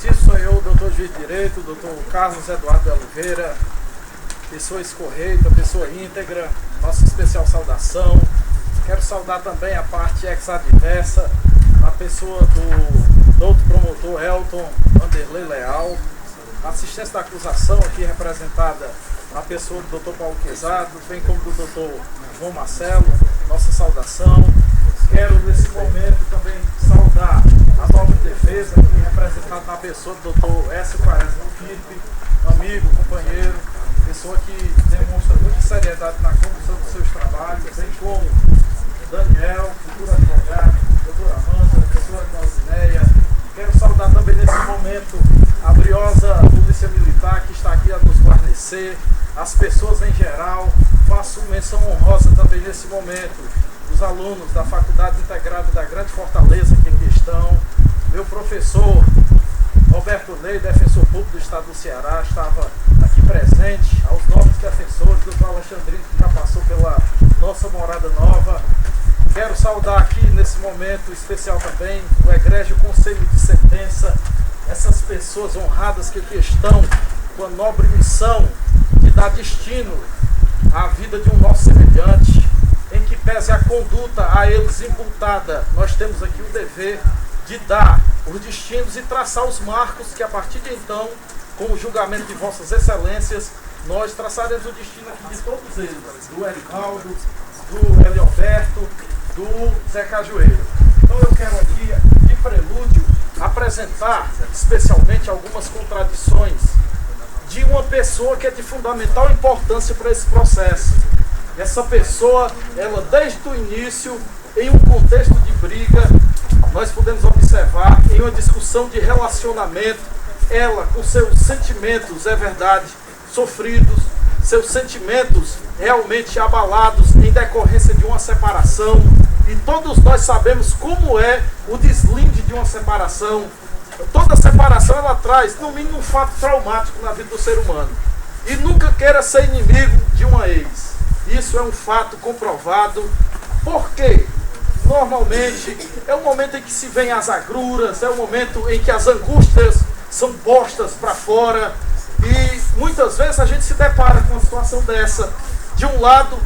Excelentíssimo Senhor, doutor juiz de direito, doutor Carlos Eduardo de Oliveira, pessoa escorreita, pessoa íntegra, nossa especial saudação. Quero saudar também a parte ex-adversa, a pessoa do doutor promotor Elton Vanderlei Leal, a assistência da acusação aqui representada na pessoa do doutor Paulo Quezado, bem como do doutor João Marcelo, nossa saudação. Quero nesse momento também saudar a nova defesa aqui representada na pessoa do doutor Écio Quaresma Filipe, amigo, companheiro, pessoa que demonstra muita seriedade na condução dos seus trabalhos, bem como Daniel, futuro advogado, doutora Amanda, doutora Neuzineia. Quero saudar também nesse momento a briosa Polícia Militar que está aqui a nos guarnecer, as pessoas em geral. Faço menção honrosa também nesse momento dos alunos da Faculdade Integrada da Grande Fortaleza que aqui estão. Meu professor Roberto Ney, defensor público do Estado do Ceará, estava aqui presente. Aos novos defensores, doutor Alexandrino, que já passou pela nossa morada nova. Quero saudar aqui nesse momento especial também o egrégio Conselho de Sentença, essas pessoas honradas que aqui estão com a nobre missão de dar destino à vida de um nosso semelhante, em que pese a conduta a eles imputada, nós temos aqui o dever de dar os destinos e traçar os marcos que a partir de então, com o julgamento de vossas excelências, nós traçaremos o destino aqui de todos eles, do Erivaldo, do Elioberto, do Zé Cajueiro. Então eu quero aqui, de prelúdio, apresentar especialmente algumas contradições de uma pessoa que é de fundamental importância para esse processo. Essa pessoa, ela desde o início, em um contexto de briga, nós podemos observar em uma discussão de relacionamento, ela com seus sentimentos, é verdade, sofridos, seus sentimentos realmente abalados em decorrência de uma separação, e todos nós sabemos como é o deslinde de uma separação. Toda separação ela traz, no mínimo, um fato traumático na vida do ser humano. E nunca queira ser inimigo de uma ex. Isso é um fato comprovado, porque normalmente é o momento em que se vêm as agruras, é o momento em que as angústias são postas para fora, e muitas vezes a gente se depara com uma situação dessa. De um lado,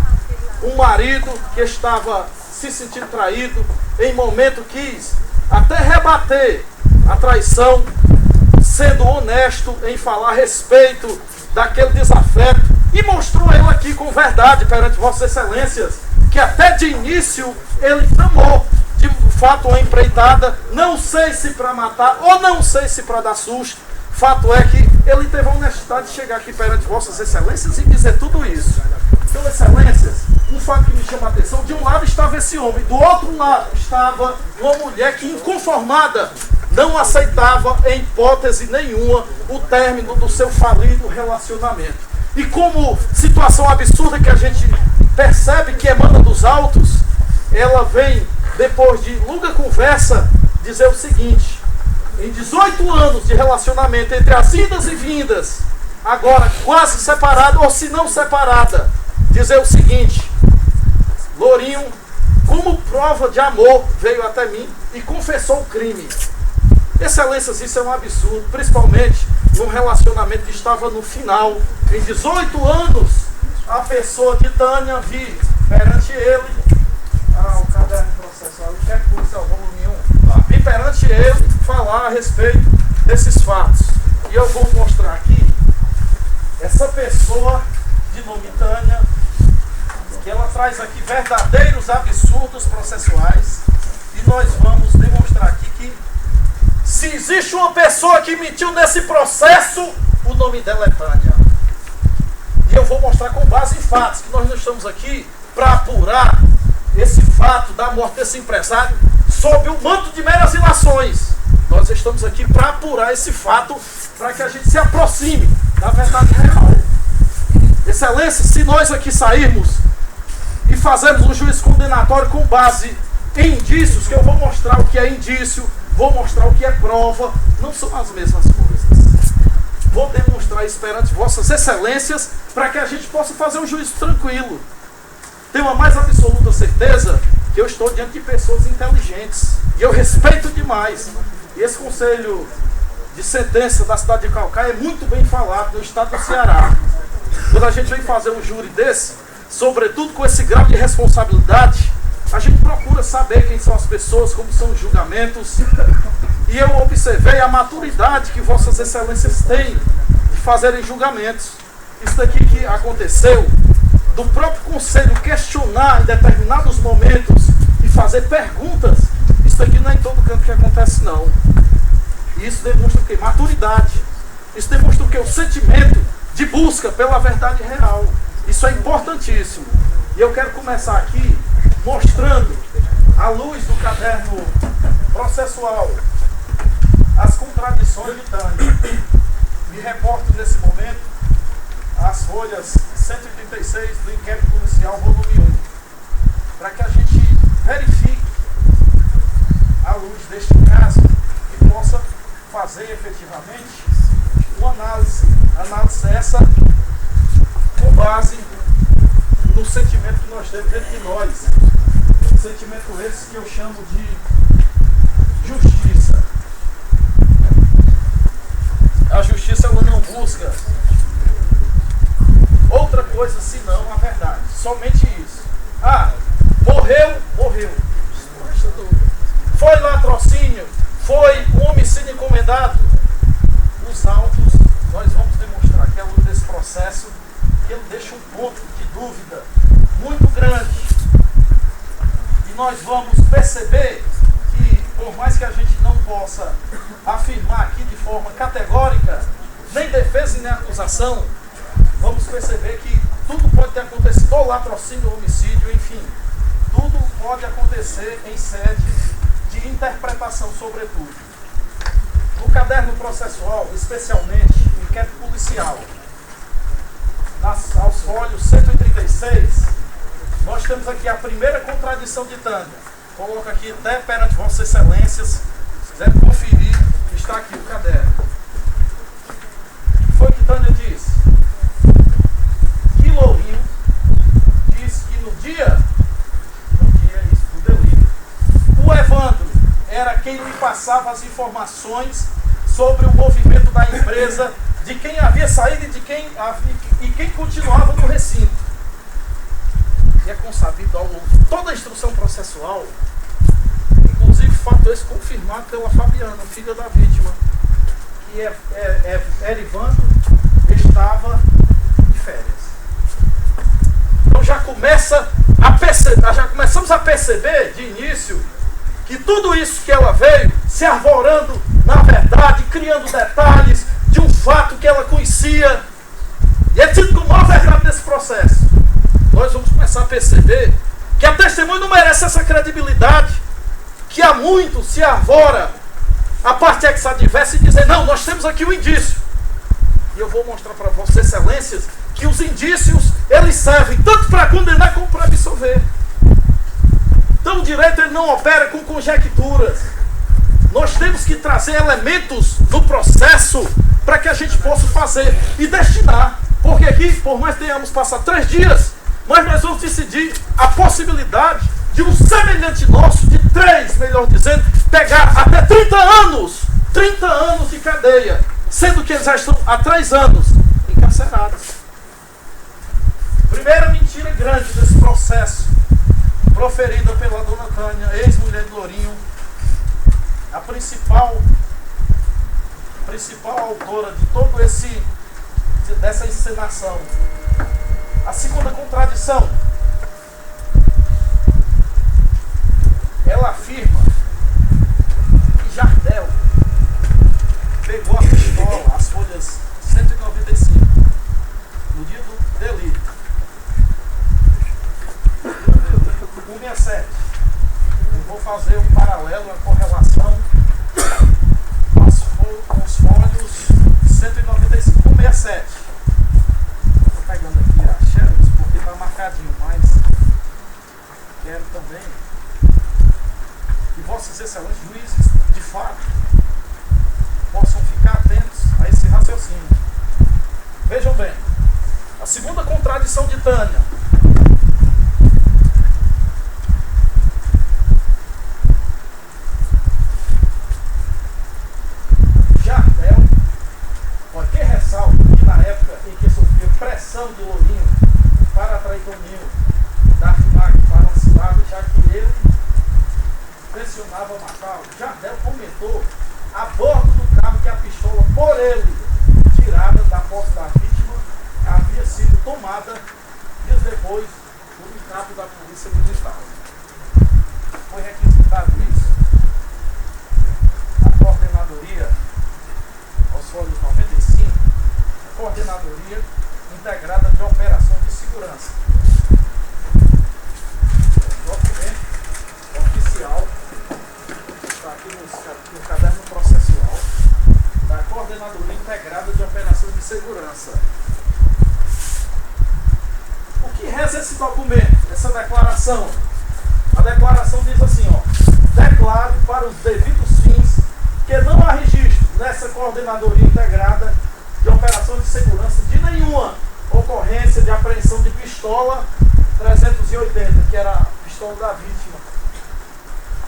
um marido que estava se sentindo traído, em momento quis até rebater a traição, sendo honesto em falar a respeito daquele desafeto, e mostrou ele aqui com verdade perante vossas excelências, que até de início ele tramou de fato uma empreitada, não sei se para matar ou não sei se para dar susto. Fato é que ele teve a honestidade de chegar aqui perante vossas excelências e dizer tudo isso. Então, excelências, um fato que me chama a atenção: de um lado estava esse homem, do outro lado estava uma mulher que, inconformada, não aceitava em hipótese nenhuma o término do seu falido relacionamento. E como situação absurda que a gente percebe que emana dos autos, ela vem, depois de longa conversa, dizer o seguinte: em 18 anos de relacionamento, entre as idas e vindas, agora quase separada, ou se não separada, dizer o seguinte: Lourinho, como prova de amor, veio até mim e confessou o crime. Excelências, isso é um absurdo, principalmente num relacionamento que estava no final. Em 18 anos, a pessoa de Tânia vi perante ele, o caderno processual, o que é que policial, volume 1, vi perante ele falar a respeito desses fatos. E eu vou mostrar aqui essa pessoa de nome Tânia, que ela traz aqui verdadeiros absurdos processuais, e nós vamos demonstrar aqui que se existe uma pessoa que mentiu nesse processo, o nome dela é Tânia. E eu vou mostrar com base em fatos, que nós não estamos aqui para apurar esse fato da morte desse empresário sob o manto de meras ilações. Nós estamos aqui para apurar esse fato, para que a gente se aproxime da verdade real. Excelência, se nós aqui sairmos e fazermos um juízo condenatório com base em indícios, que eu vou mostrar o que é indício, vou mostrar o que é prova, não são as mesmas coisas. Vou demonstrar isso perante vossas excelências, para que a gente possa fazer um juízo tranquilo. Tenho a mais absoluta certeza que eu estou diante de pessoas inteligentes, e eu respeito demais. E esse Conselho de sentença da cidade de Calcaia é muito bem falado no estado do Ceará. Quando a gente vem fazer um júri desse, sobretudo com esse grau de responsabilidade, a gente procura saber quem são as pessoas, como são os julgamentos. E eu observei a maturidade que vossas excelências têm de fazerem julgamentos. Isso daqui que aconteceu, do próprio conselho questionar em determinados momentos e fazer perguntas, isso daqui não é em todo canto que acontece, não. E isso demonstra o quê? Maturidade. Isso demonstra o quê? O sentimento de busca pela verdade real. Isso é importantíssimo. E eu quero começar aqui mostrando, à luz do caderno processual, as contradições de Tânia. Me reporto nesse momento às folhas 136 do inquérito policial, volume 1, para que a gente verifique, à luz deste caso, e possa fazer efetivamente uma análise essa com base no sentimento que nós temos dentro de nós. Sentimento esse que eu chamo de justiça. A justiça, ela não busca outra coisa senão a verdade. Somente isso. Ah, morreu. Foi latrocínio, foi um homicídio encomendado. Os autos, nós vamos demonstrar que ao longo desse processo, que ele deixa um ponto de dúvida muito grande. E nós vamos perceber que, por mais que a gente não possa afirmar aqui de forma categórica, nem defesa e nem acusação, vamos perceber que tudo pode ter acontecido, ou latrocínio, ou homicídio, enfim, tudo pode acontecer em sede de interpretação, sobretudo. No caderno processual, especialmente, no inquérito policial, aos folhos 136, nós temos aqui a primeira contradição de Tânia. Coloco aqui até perante vossas excelências, se quiser conferir, está aqui o caderno. O que foi que Tânia disse? Que Lourinho disse que no dia isso, do delírio, o Evandro era quem lhe passava as informações sobre o movimento da empresa, de quem havia saído e quem continuava no recinto. E é consabido ao longo de toda a instrução processual, inclusive fato esse confirmado pela Fabiana, filha da vítima, que Erivandro estava de férias. Então já começamos a perceber de início que tudo isso que ela veio se arvorando na verdade, criando detalhes de um fato que ela conhecia, e é tido como a verdade desse processo. Nós vamos começar a perceber que a testemunha não merece essa credibilidade, que há muito se arvora a parte ex-adversa e dizer, não, nós temos aqui um indício. E eu vou mostrar para vossas excelências que os indícios, eles servem tanto para condenar como para absolver. Então o direito, ele não opera com conjecturas. Nós temos que trazer elementos no processo para que a gente possa fazer e destinar. Porque aqui, por mais que tenhamos passado 3 dias, mas nós vamos decidir a possibilidade de um semelhante nosso, de 3, melhor dizendo, pegar até 30 anos de cadeia, sendo que eles já estão há 3 anos encarcerados. Primeira mentira grande desse processo, proferida pela dona Tânia, ex-mulher de Lourinho, a principal autora de todo dessa encenação. A segunda contradição, ela afirma que Jardel pegou a pistola, as folhas 195, no dia do delito. 167. Eu vou fazer um paralelo, uma correlação com os folhos 195, 167. Estou pegando aqui a Xerox porque está marcadinho, mas quero também que vossas excelentes juízes, de fato, possam ficar atentos a esse raciocínio. Vejam bem, a segunda contradição de Tânia. Jardel apresentou a bordo do carro que a pistola, por ele, tirada da posse da vítima, havia sido tomada dias depois do cabo da polícia militar. Foi requisitado isso. A coordenadoria, aos folhos 95, a coordenadoria integrada de operações de segurança. Documento oficial, está aqui no caderno processual, da Coordenadoria Integrada de Operações de Segurança. O que reza esse documento, essa declaração? A declaração diz assim, ó: declaro para os devidos fins que não há registro nessa Coordenadoria Integrada de Operações de Segurança de nenhuma ocorrência de apreensão de pistola 380, que era a pistola da vítima,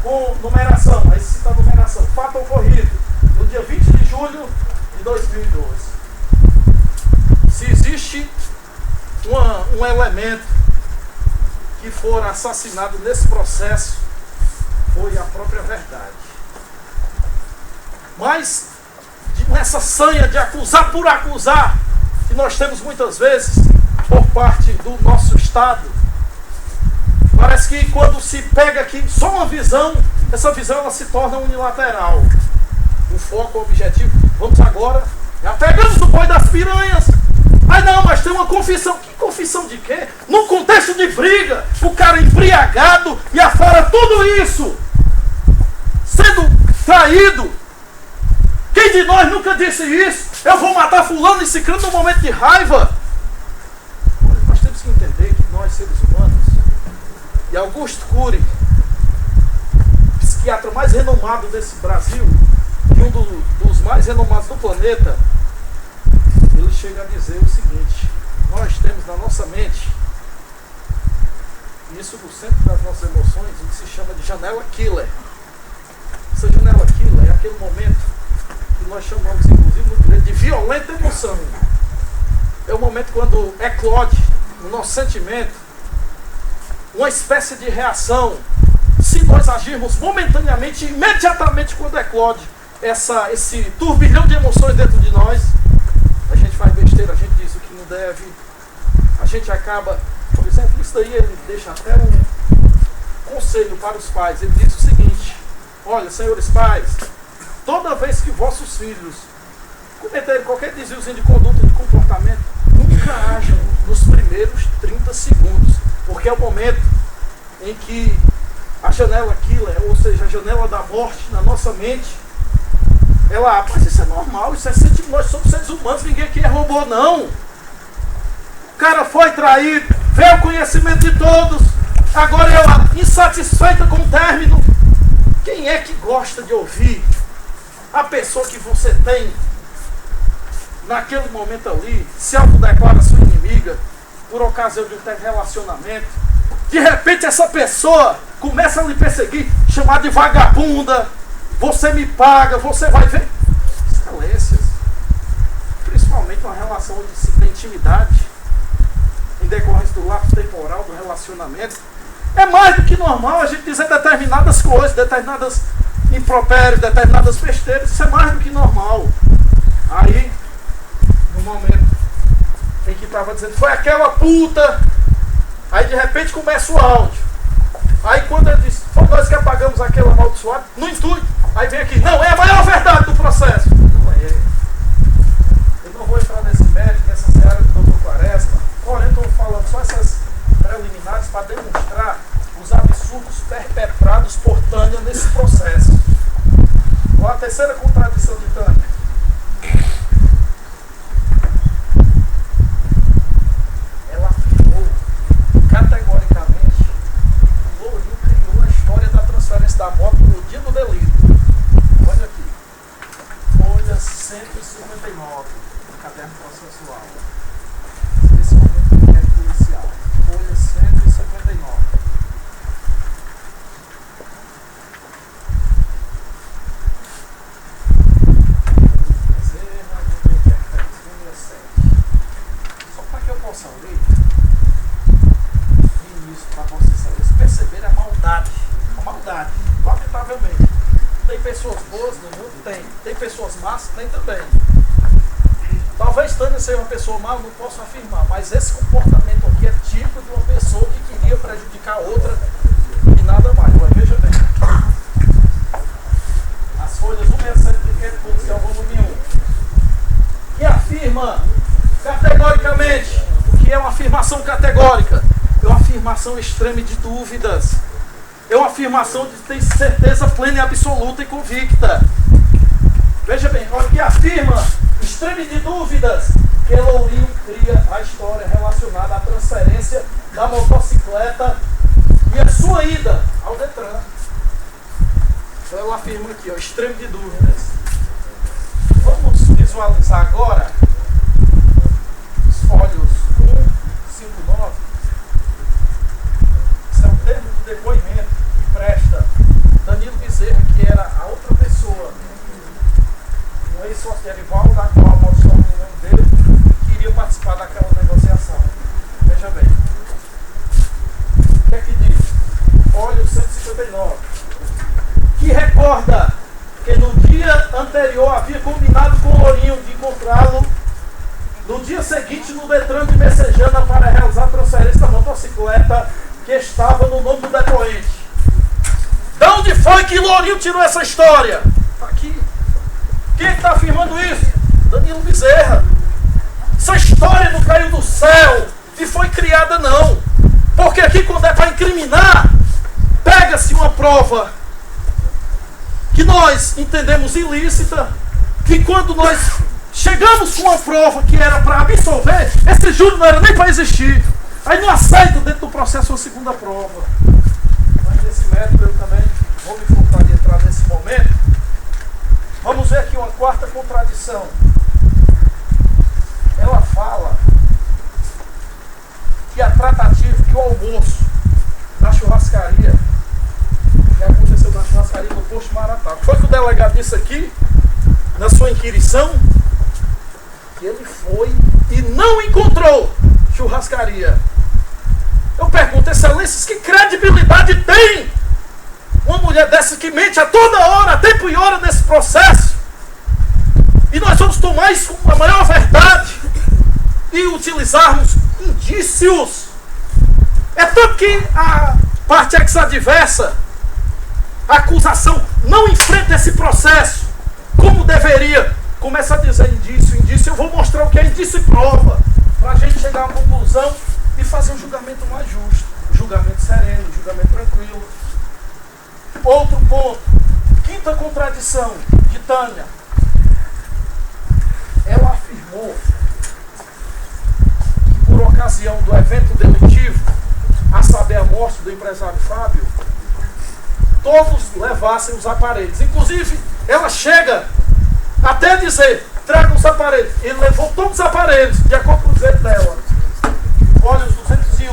com numeração, aí cita a numeração, fato ocorrido no dia 20 de julho de 2012. Se existe um elemento que for assassinado nesse processo, foi a própria verdade. Mas nessa sanha de acusar por acusar, que nós temos muitas vezes por parte do nosso Estado, parece que quando se pega aqui só uma visão, essa visão ela se torna unilateral. O foco, o objetivo, vamos agora, já pegamos no boi das piranhas. Ai não, mas tem uma confissão. Que confissão de quê? Num contexto de briga, o cara embriagado e afora tudo isso, sendo traído. Quem de nós nunca disse isso? Eu vou matar fulano e ciclano num momento de raiva. Nós temos que entender que nós, seres humanos, e Augusto Cury, psiquiatra mais renomado desse Brasil, e um dos mais renomados do planeta, ele chega a dizer o seguinte: nós temos na nossa mente, isso no centro das nossas emoções, o que se chama de janela killer. Essa janela killer é aquele momento que nós chamamos, inclusive, no direito, de violenta emoção. É o momento quando eclode no nosso sentimento uma espécie de reação, se nós agirmos momentaneamente, imediatamente quando eclode esse turbilhão de emoções dentro de nós, a gente faz besteira, a gente diz o que não deve, a gente acaba, por exemplo, isso daí ele deixa até um conselho para os pais. Ele diz o seguinte: olha, senhores pais, toda vez que vossos filhos cometerem qualquer desviozinho de conduta, de comportamento, nunca ajam nos primeiros 30 segundos, porque é o momento em que a janela killer, ou seja, a janela da morte na nossa mente, ela, mas isso é normal, isso é sentimento, nós somos seres humanos, ninguém aqui é robô não. O cara foi traído, veio o conhecimento de todos, agora ela insatisfeita com o término. Quem é que gosta de ouvir a pessoa que você tem naquele momento ali se autodeclara sua inimiga por ocasião de um relacionamento? De repente essa pessoa começa a lhe perseguir, chamar de vagabunda, você me paga, você vai ver. Excelências. Principalmente uma relação onde se tem intimidade, em decorrência do lapso temporal do relacionamento. É mais do que normal a gente dizer determinadas coisas, determinadas impropérios, determinadas besteiras. Isso é mais do que normal. Aí, no momento em que estava dizendo, foi aquela puta, aí de repente começa o áudio. Aí quando ele diz, foi nós que apagamos aquele amaldiçoado, no intuito, aí vem aqui, não, é a maior verdade do processo. Não é. Eu não vou entrar nesse mérito, nessa seara do Dr. Quaresma, porém eu estou falando só essas preliminares para demonstrar os absurdos perpetrados por Tânia nesse processo. A terceira contradição de Tânia. Ela afirmou categoricamente que o Lourinho criou a história da transferência da moto no dia do delito. Olha aqui. Folha 159 do caderno processual. Esse momento é policial. Folha 159. Só para que eu possa ler no início, para vocês perceberem a maldade, lamentavelmente. Tem pessoas boas no mundo? Tem. Tem pessoas más? Tem também. Talvez Tânia seja uma pessoa má, eu não posso afirmar, mas esse comportamento aqui é típico de uma pessoa que queria prejudicar a outra e nada mais. Mas veja bem. As folhas 167 de Quetudos, que é o volume 1, que afirma categoricamente. O que é uma afirmação categórica? É uma afirmação extrema de dúvidas. É uma afirmação de ter certeza plena e absoluta e convicta. Veja bem, olha que afirma, extreme de dúvidas, que Lourinho cria a história relacionada à transferência da motocicleta e a sua ida ao Detran. Então ela afirma aqui, ó, extreme de dúvidas. Vamos visualizar agora os folhos 159. Esse é o termo do depoimento que presta Danilo Bezerra, que era a outra pessoa, um ex-sócio de Erivaldo, da qual nós somos o nome dele, que queria participar daquela negociação. Veja bem. O que é que diz? Olha o 159. Que recorda que no dia anterior havia combinado com o Lourinho de encontrá-lo no dia seguinte no Detran de Messejana para realizar a transferência da motocicleta que estava no nome do depoente. De onde foi que Lourinho tirou essa história? Está aqui. Quem está afirmando isso? Danilo Bezerra. Essa história não caiu do céu e foi criada não. Porque aqui quando é para incriminar, pega-se uma prova que nós entendemos ilícita, que quando nós chegamos com uma prova que era para absolver, esse júri não era nem para existir. Aí não aceita dentro do processo uma segunda prova. Mas nesse método eu também vou me focar de entrar nesse momento. Vamos ver aqui uma quarta contradição. Ela fala que a tratativa, que o almoço na churrascaria, que aconteceu na churrascaria no posto Maratá. Foi que o delegado disse aqui, na sua inquirição, que ele foi e não encontrou churrascaria. Eu pergunto, excelências, que credibilidade tem uma mulher dessa que mente a toda hora, a tempo e hora nesse processo? E nós vamos tomar isso como a maior verdade e utilizarmos indícios. É tanto que a parte ex-adversa, a acusação, não enfrenta esse processo como deveria. Começa a dizer indício, indício. Eu vou mostrar o que é indício e prova, para a gente chegar a uma conclusão e fazer um julgamento mais justo, um julgamento sereno, um julgamento tranquilo. Outro ponto, quinta contradição de Tânia. Ela afirmou que por ocasião do evento delitivo, a saber a morte do empresário Fábio, todos levassem os aparelhos. Inclusive, ela chega até dizer, traga os aparelhos. Ele levou todos os aparelhos, de acordo com o direito dela. Olha os 201.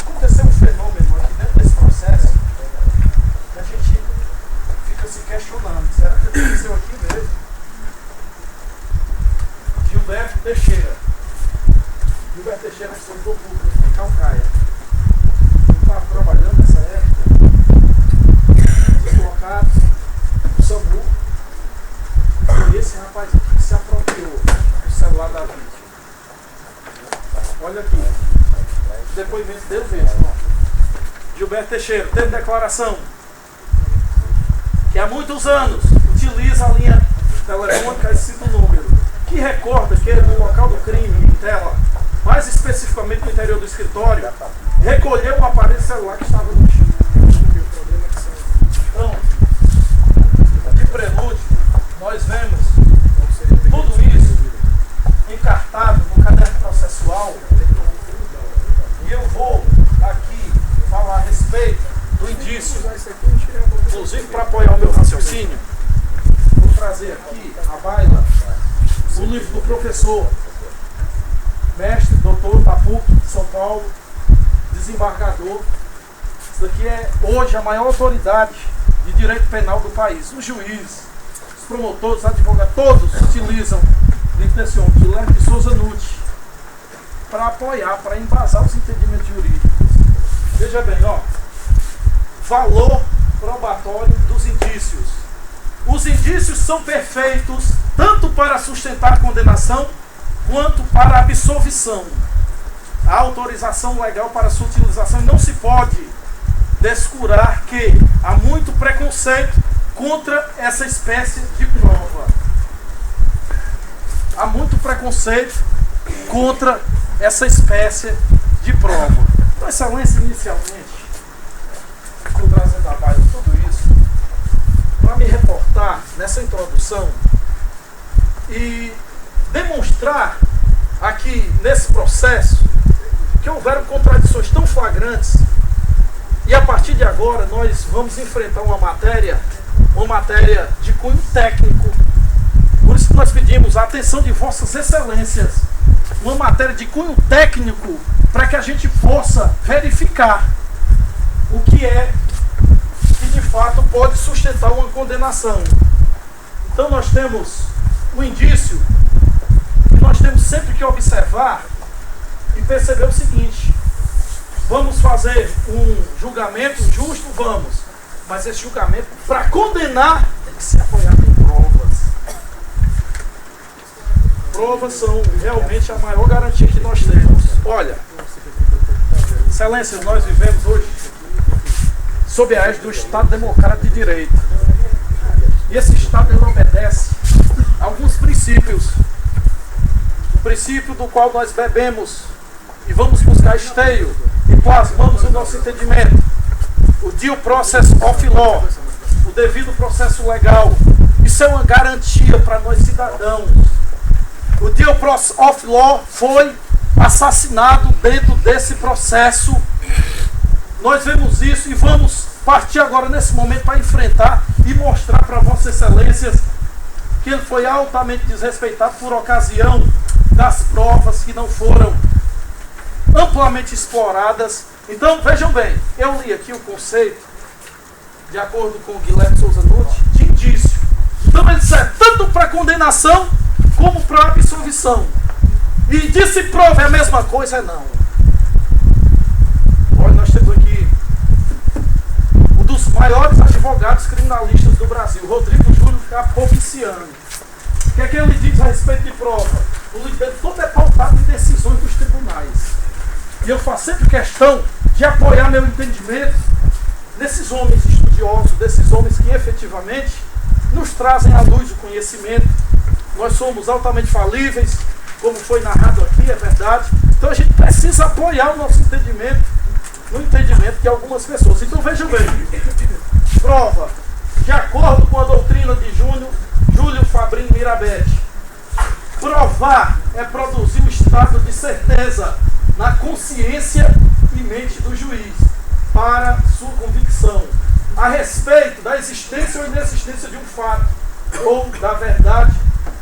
Aconteceu um fenômeno aqui dentro desse processo que a gente fica se questionando. Será que aconteceu aqui mesmo? Gilberto Teixeira. Gilberto Teixeira é um servidor público de Calcaia. Ele estava trabalhando nessa época. Colocados no SAMU. E esse rapaz aqui se apropriou do celular da vítima. Olha aqui. O depoimento dele mesmo. Gilberto Teixeira teve declaração que há muitos anos utiliza a linha telefônica e cita o número, que recorda que no local do crime, em tela, mais especificamente no interior do escritório, recolheu um aparelho celular que estava no chão. Então, de prelúdio, nós vemos tudo isso encartado no caderno processual. E eu vou aqui falar a respeito do indício, inclusive para apoiar o meu raciocínio, vou trazer aqui à baila o livro do professor, mestre, doutor da PUC de São Paulo, desembargador. Isso daqui é hoje a maior autoridade de direito penal do país. Os juízes, os promotores, os advogados, todos utilizam desse homem, Guilherme de Souza Nutti, para apoiar, para embasar os entendimentos jurídicos. Veja bem, ó, valor probatório dos indícios. os indícios são perfeitos tanto para sustentar a condenação quanto para a absolvição. A autorização legal para sua utilização não se pode descurar que há muito preconceito contra essa espécie de prova. Há muito preconceito contra essa espécie de prova. Então, Excelência, inicialmente, estou trazendo à baila tudo isso para me reportar nessa introdução e demonstrar aqui nesse processo que houveram contradições tão flagrantes e a partir de agora nós vamos enfrentar uma matéria de cunho técnico. Por isso que nós pedimos a atenção de Vossas Excelências, uma matéria de cunho técnico para que a gente possa verificar o que é que de fato pode sustentar uma condenação. Então nós temos um indício que nós temos sempre que observar e perceber o seguinte: vamos fazer um julgamento justo? Vamos. Mas esse julgamento, para condenar, tem que ser apoiado em provas. Provas são realmente a maior garantia que nós temos. Olha, Excelências, nós vivemos hoje sob a égide do Estado Democrático de Direito. E esse Estado ele obedece a alguns princípios. O princípio do qual nós bebemos e vamos buscar esteio e plasmamos o nosso entendimento. O due process of law, o devido processo legal. Isso é uma garantia para nós cidadãos. O due process of law foi assassinado dentro desse processo. Nós vemos isso e vamos partir agora nesse momento para enfrentar e mostrar para Vossas Excelências que ele foi altamente desrespeitado por ocasião das provas que não foram amplamente exploradas. Então, vejam bem, eu li aqui o conceito, de acordo com o Guilherme Souza Nunes, de indício. Então ele serve tanto para condenação como para absolvição. E disse prova é a mesma coisa? É não. Olha, nós temos aqui um dos maiores advogados criminalistas do Brasil, Rodrigo Júlio Capomiciano. O que é que ele diz a respeito de prova? O livro dele todo é pautado em decisões dos tribunais. E eu faço sempre questão de apoiar meu entendimento nesses homens estudiosos, desses homens que efetivamente nos trazem à luz o conhecimento. Nós somos altamente falíveis, como foi narrado aqui, é verdade. Então a gente precisa apoiar o nosso entendimento no entendimento de algumas pessoas. Então vejam bem, prova, de acordo com a doutrina de Júlio Fabrini Mirabete, provar é produzir o estado de certeza na consciência e mente do juiz para sua convicção a respeito da existência ou inexistência de um fato, ou da verdade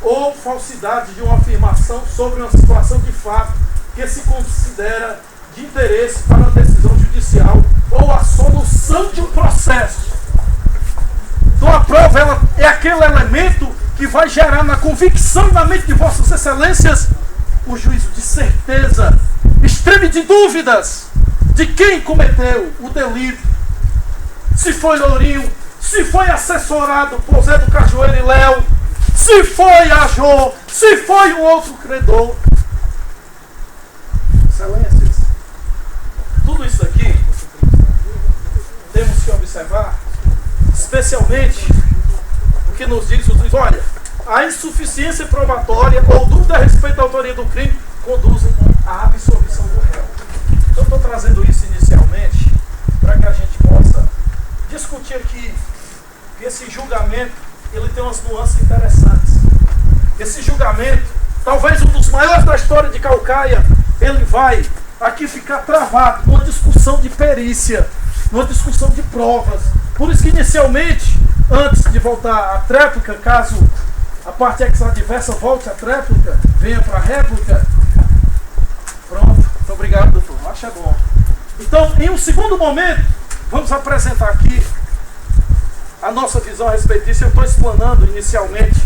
ou falsidade de uma afirmação sobre uma situação de fato que se considera de interesse para a decisão judicial ou a solução de um processo. Então a prova ela é aquele elemento que vai gerar na convicção na mente de Vossas Excelências o juízo de certeza, extreme de dúvidas de quem cometeu o delito, se foi Lourinho, se foi assessorado por Zé do Cajueiro e Léo, se foi a Jô, se foi um outro credor. Excelências, tudo isso aqui temos que observar, especialmente o que nos diz o juiz. Olha, a insuficiência probatória ou dúvida a respeito da autoria do crime conduzem à absolvição do réu. Então, estou trazendo isso inicialmente para que a gente possa discutir aqui que esse julgamento ele tem umas nuances interessantes. Esse julgamento, talvez um dos maiores da história de Caucaia, ele vai aqui ficar travado numa discussão de perícia, numa discussão de provas. Por isso que inicialmente, antes de voltar à tréplica, caso a parte ex-adversa volte à tréplica, venha para a réplica. Pronto, muito obrigado, doutor. Acho é bom. Então, em um segundo momento, vamos apresentar aqui a nossa visão a respeito disso. Eu estou explanando inicialmente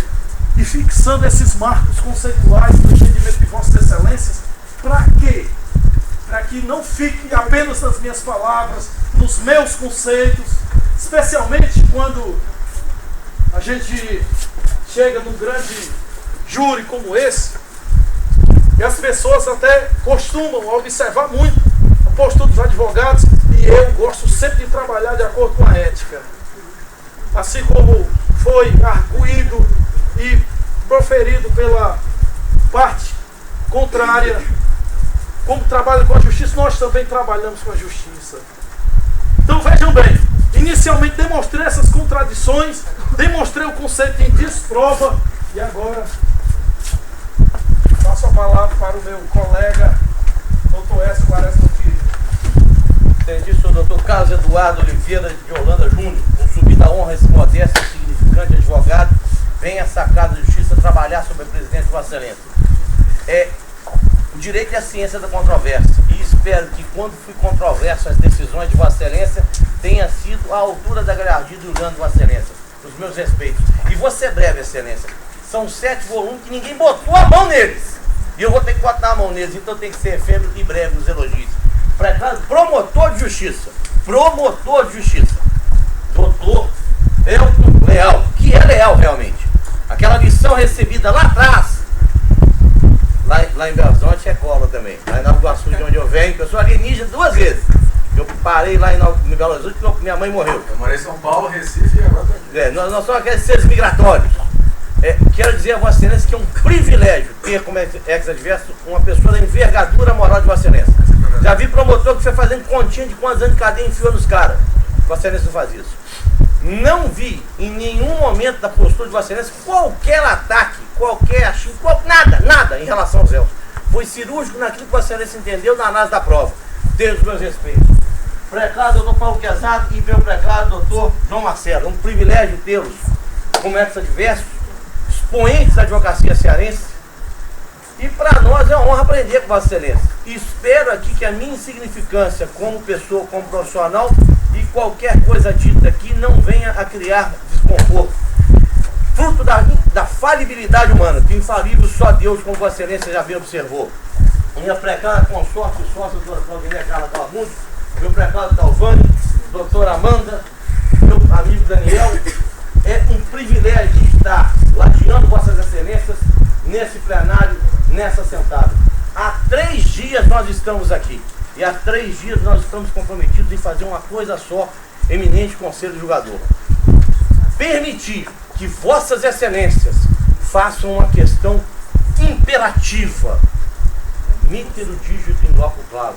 e fixando esses marcos conceituais do entendimento de Vossas Excelências. Para quê? Para que não fique apenas nas minhas palavras, nos meus conceitos, especialmente quando a gente chega num grande júri como esse, e as pessoas até costumam observar muito a postura dos advogados, e eu gosto sempre de trabalhar de acordo com a ética. Assim como foi arguído e proferido pela parte contrária, como trabalha com a justiça, nós também trabalhamos com a justiça. Então vejam bem, inicialmente demonstrei essas contradições, demonstrei o conceito em desprova, e agora passo a palavra para o meu colega, doutor S. Quaresma Filho. Entendi, sou o doutor Carlos Eduardo Oliveira de Holanda Júnior, com subida honra esse modesto e significante advogado, vem a essa Casa de Justiça trabalhar sobre a presidência de Vossa Excelência. O direito é a ciência da controvérsia, e espero que quando fui controverso as decisões de Vossa Excelência tenha sido à altura da galhardia do grande Vossa Excelência. Os meus respeitos. E vou ser breve, Excelência. São 7 volumes que ninguém botou a mão neles. E eu vou ter que botar a mão neles, então tem que ser efêmero e breve nos elogios. Promotor de justiça. Promotor de justiça. Doutor Elton Leal, que é leal realmente. Aquela lição recebida lá atrás, lá em Belo Horizonte é cola também. Lá em Nova Iguaçu, de onde eu venho, que eu sou alienígena 2 vezes. Eu parei lá em Belo Horizonte porque minha mãe morreu. Eu morei em São Paulo, Recife e agora também. Nós somos aqueles seres migratórios. Quero dizer a Vossa Excelência que é um privilégio ter como ex-adverso uma pessoa da envergadura moral de Vossa Excelência. Já vi promotor que foi fazendo continha de quantos anos de cadeia enfiou nos caras. Vossa Excelência não faz isso. Não vi em nenhum momento da postura de Vossa Excelência qualquer ataque, qualquer achismo, nada em relação aos réus. Foi cirúrgico naquilo que Vossa Excelência entendeu na análise da prova. Tenho os meus respeitos. Preclaro, doutor Paulo Quezado, e meu preclaro, doutor João Marcelo. É um privilégio tê-los como ex-adversos, expoentes da advocacia cearense. E para nós é uma honra aprender com Vossa Excelência. E espero aqui que a minha insignificância como pessoa, como profissional, e qualquer coisa dita aqui não venha a criar desconforto. Fruto da falibilidade humana, que infalível só Deus, como Vossa Excelência já bem observou. Minha preclara consorte e sócia, doutora Claudinei Carla Calmundo, meu preclaro Talvani, doutora Amanda, meu amigo Daniel. É um privilégio estar ladeando Vossas Excelências nesse plenário, nessa sentada. Há 3 dias nós estamos aqui. E há 3 dias nós estamos comprometidos em fazer uma coisa só, eminente Conselho Julgador. Permitir que Vossas Excelências façam uma questão imperativa. Meter o dígito em loco clavo.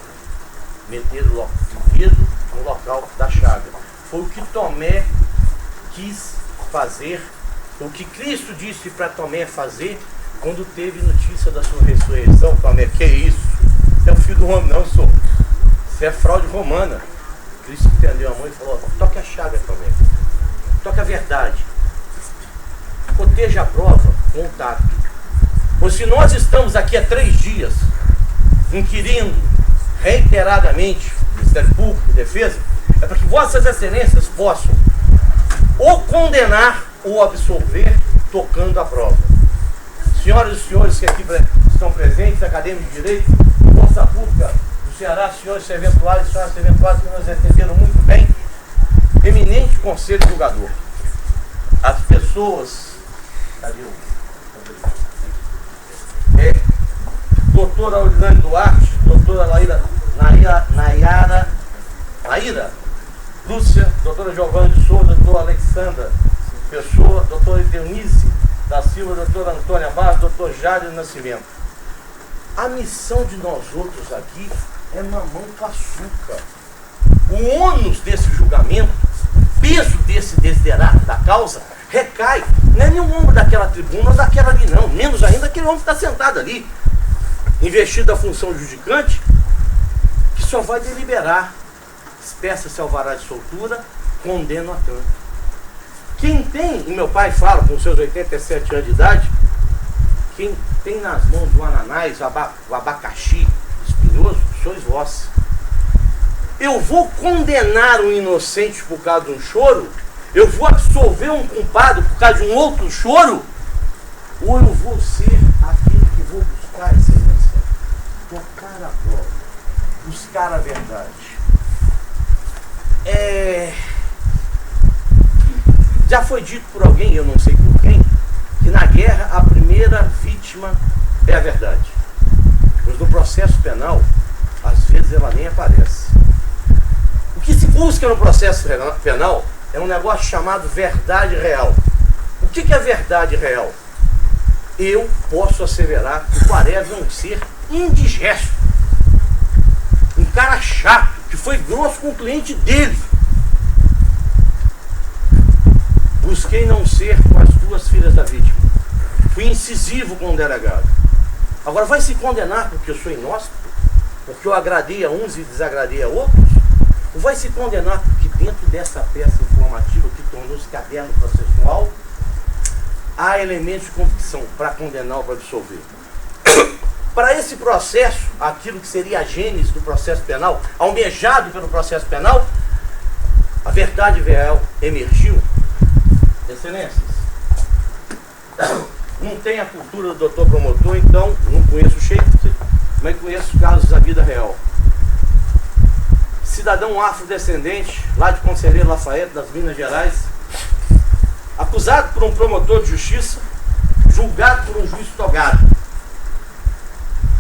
Meter o dedo no local da chaga. Foi o que Tomé quis fazer, o que Cristo disse para Tomé fazer quando teve notícia da sua ressurreição. Tomé, que é isso? Você é o filho do homem, não sou. Você é fraude romana. Cristo entendeu a mão e falou: toque a chaga, Tomé. Toque a verdade. Proteja a prova com o tato. Pois se nós estamos aqui há 3 dias inquirindo reiteradamente Ministério Público e Defesa, é para que Vossas Excelências possam ou condenar ou absolver tocando a prova. Senhoras e senhores que aqui estão presentes, acadêmicos de Direito, Força Pública do Ceará, senhores serventuários e senhoras serventuárias que nos atenderam muito bem, eminente Conselho Julgador. As pessoas... Cadê o... doutora Aurilane Duarte, doutora Naira Lúcia, doutora Giovanna de Souza, doutora Alexandra Pessoa, doutora Eunice da Silva, doutora Antônia Barros, doutor Jário Nascimento. A missão de nós outros aqui é mamão com açúcar. O ônus desse julgamento, o peso desse desiderato da causa, recai, não é nenhum ombro daquela tribuna ou daquela ali não, menos ainda aquele homem que está sentado ali, investido da função judicante, que só vai deliberar. Peça-se alvará de soltura, condeno a tanto. Quem tem, e meu pai fala com seus 87 anos de idade, quem tem nas mãos o ananás, o abacaxi espinhoso, sois vós. Eu vou condenar um inocente por causa de um choro? Eu vou absolver um culpado por causa de um outro choro? Ou eu vou ser aquele que vou buscar essa inocência? Tocar a prova, buscar a verdade. Já foi dito por alguém alguém, eu não sei por quem, que na guerra a primeira vítima é a verdade. Mas no processo penal, às vezes ela nem aparece. O que se busca no processo penal é um negócio chamado verdade real. O que é verdade real? Eu posso asseverar que o Quaresma é um ser indigesto. Um cara chato, que foi grosso com o cliente dele. Busquei não ser com as duas filhas da vítima. Fui incisivo com o delegado. Agora vai se condenar porque eu sou inóspito? Porque eu agradei a uns e desagradei a outros? Ou vai se condenar porque dentro dessa peça informativa que tornou-se caderno processual, há elementos de convicção para condenar ou para absolver? Para esse processo, aquilo que seria a gênese do processo penal, almejado pelo processo penal, a verdade real emergiu. Excelências, não tenho a cultura do doutor promotor, então não conheço o Shakespeare, mas conheço casos da vida real. Cidadão afrodescendente, lá de Conselheiro Lafayette, das Minas Gerais, acusado por um promotor de justiça, julgado por um juiz togado.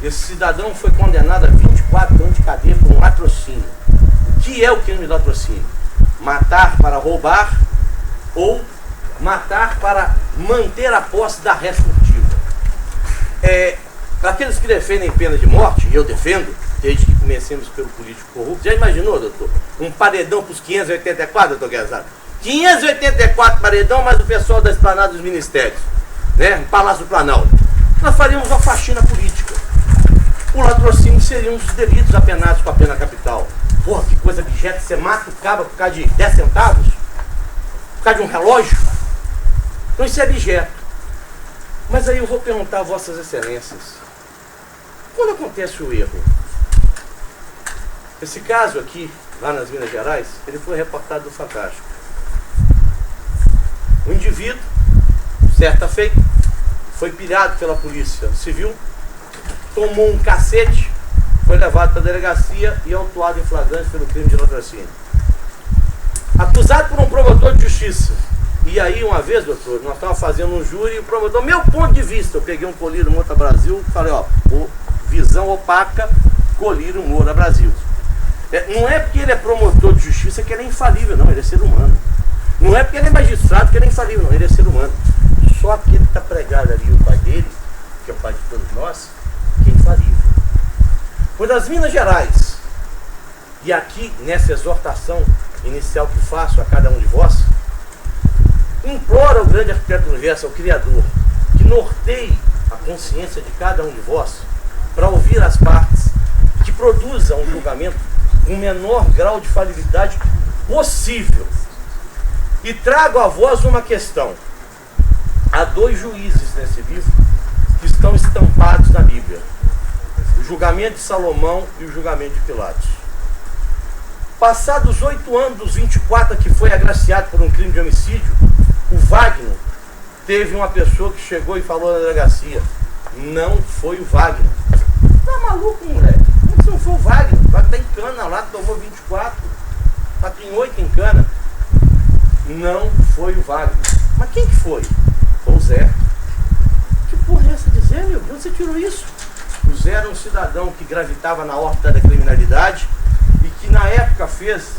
Esse cidadão foi condenado a 24 anos de cadeia por um latrocínio. O que é o crime de latrocínio? Matar para roubar ou matar para manter a posse da res furtiva. Aqueles que defendem pena de morte, e eu defendo, desde que comecemos pelo político corrupto, já imaginou, doutor? Um paredão para os 584, doutor Guerzado? 584 paredão, mais o pessoal da Esplanada dos Ministérios, né? Palácio do Planalto. Nós faríamos uma faxina política. O latrocínio seria um dos delitos apenados com a pena capital. Porra, que coisa abjeta, você mata o cabra por causa de 10 centavos? Por causa de um relógio? Então isso é abjeto. Mas aí eu vou perguntar a vossas excelências, quando acontece o erro? Esse caso aqui, lá nas Minas Gerais, ele foi reportado no Fantástico. O indivíduo, certa feita, foi pilhado pela polícia civil, tomou um cacete, foi levado para a delegacia e autuado em flagrante pelo crime de latrocínio. Acusado por um promotor de justiça. E aí, uma vez, doutor, nós estávamos fazendo um júri e o promotor, meu ponto de vista, eu peguei um colírio Moura Brasil e falei, ó, visão opaca, colírio Moura Brasil. Não é porque ele é promotor de justiça que ele é infalível, não, ele é ser humano. Não é porque ele é magistrado que ele é infalível, não, ele é ser humano. Só aquele que está pregado ali, o pai dele, que é o pai de todos nós, que é infalível. Pois nas Minas Gerais, e aqui nessa exortação inicial que faço a cada um de vós, imploro ao grande arquiteto do universo, ao Criador, que norteie a consciência de cada um de vós para ouvir as partes, que produza um julgamento com o menor grau de falibilidade possível. E trago a vós uma questão. Há 2 juízes nesse livro que estão estampados na Bíblia: o julgamento de Salomão e o julgamento de Pilatos. Passados 8 anos dos 24 que foi agraciado por um crime de homicídio, o Wagner teve uma pessoa que chegou e falou na delegacia: não foi o Wagner. Tá maluco, moleque? Como não foi o Wagner? O Wagner tá em cana lá, tomou 24, tá em 8 em cana. Não foi o Wagner. Mas quem que foi? Foi o Zé. Que porra é essa de Zé, meu? De onde você tirou isso? O Zé era um cidadão que gravitava na órbita da criminalidade e que na época fiz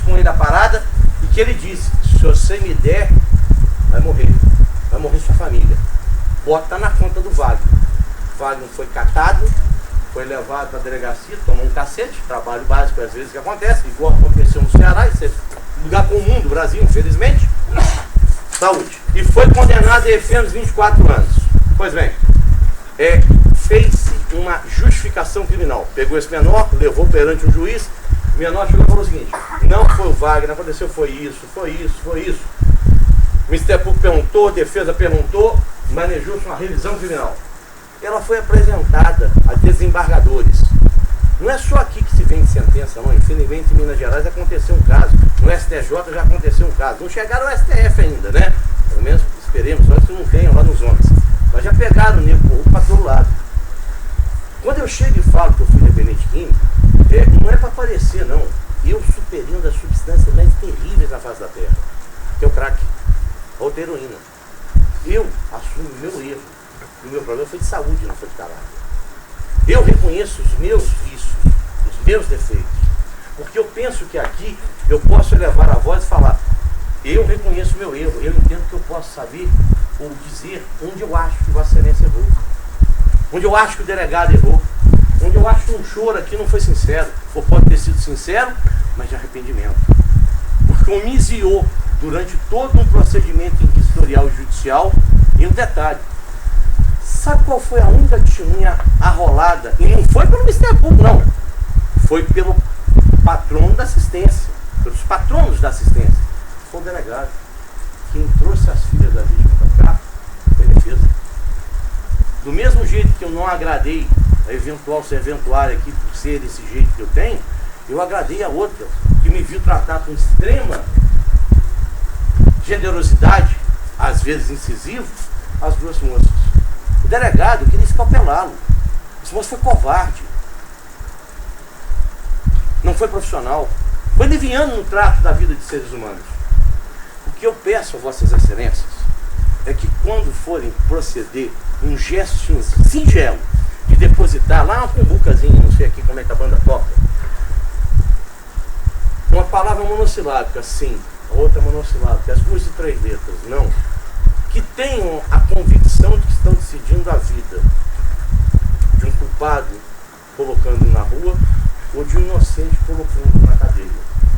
com ele a parada e que ele disse: se você me der, vai morrer sua família. Bota na conta do Wagner. Wagner foi catado, foi levado para a delegacia, tomou um cacete, trabalho básico às vezes que acontece, igual aconteceu no Ceará, isso é lugar comum do Brasil, infelizmente. Saúde. E foi condenado a efêmeros 24 anos. Pois bem, fez-se uma justificação criminal. Pegou esse menor, levou perante um juiz, o menor chegou e falou o seguinte: não foi o Wagner, aconteceu, foi isso. O Ministério Público perguntou, a defesa perguntou, manejou-se uma revisão criminal. Ela foi apresentada a desembargadores. Não é só aqui que se vende sentença, não. Infelizmente, em Minas Gerais aconteceu um caso. No STJ já aconteceu um caso. Não chegaram ao STF ainda, né? Pelo menos esperemos, olha que não tenham lá nos homens. Mas já pegaram o nego corrupto para todo lado. Quando eu chego e falo que eu fui dependente químico, não é para aparecer, não. Eu superei uma das substâncias mais terríveis na face da Terra, que é o crack. outra heroína. Eu assumo o meu erro. E o meu problema foi de saúde, não foi de caráter. Eu reconheço os meus vícios, os meus defeitos. Porque eu penso que aqui eu posso elevar a voz e falar, eu reconheço o meu erro, eu entendo que eu posso saber ou dizer onde eu acho que o Vossa Excelência errou. Onde eu acho que o delegado errou. Onde eu acho que um choro aqui não foi sincero. Ou pode ter sido sincero, mas de arrependimento. Porque omisiou durante todo um procedimento inquisitorial e judicial. E um detalhe, sabe qual foi a única testemunha arrolada? E não foi pelo Ministério Público, não. Foi pelo patrono da assistência, pelos patronos da assistência. Foi o delegado. Quem trouxe as filhas da vítima para cá foi a defesa. Do mesmo jeito que eu não agradei a eventual serventuária aqui por ser desse jeito que eu tenho, eu agradei a outra, que me viu tratar com extrema generosidade, às vezes incisivo, as duas moças. O delegado queria escapelá-lo. Esse moço foi covarde. Não foi profissional. Foi liviano no trato da vida de seres humanos. O que eu peço a Vossas Excelências é que quando forem proceder um gesto singelo de depositar lá uma cumbucazinha, não sei aqui como é que a banda toca, uma palavra monossilábica, sim, a outra monossilábica, as duas de 3 letras, não, que tenham a convicção de que estão decidindo a vida de um culpado colocando na rua ou de um inocente colocando na cadeia.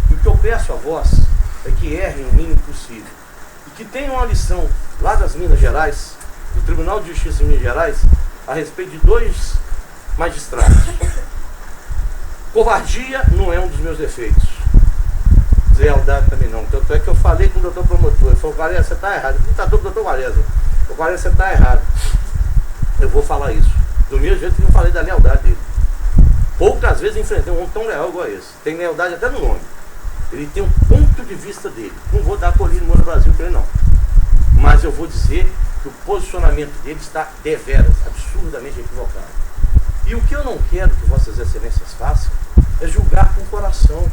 E o que eu peço a vós é que errem o mínimo possível e que tenham uma lição lá das Minas Gerais, do Tribunal de Justiça de Minas Gerais, a respeito de 2 magistrados. Covardia não é um dos meus defeitos. Deslealdade também não. Tanto é que eu falei com o doutor promotor. Ele falou, Guareza, você está errado. Ele tratou com o doutor Guareza. O Guareza, você está errado. Eu vou falar isso. Do mesmo jeito que eu falei da lealdade dele. Poucas vezes enfrentei um homem tão leal igual a esse. Tem lealdade até no nome. Ele tem um ponto de vista dele. Não vou dar colírio no Brasil para ele não. Mas eu vou dizer que o posicionamento dele está deveras, absurdamente equivocado. E o que eu não quero que Vossas Excelências façam é julgar com o coração.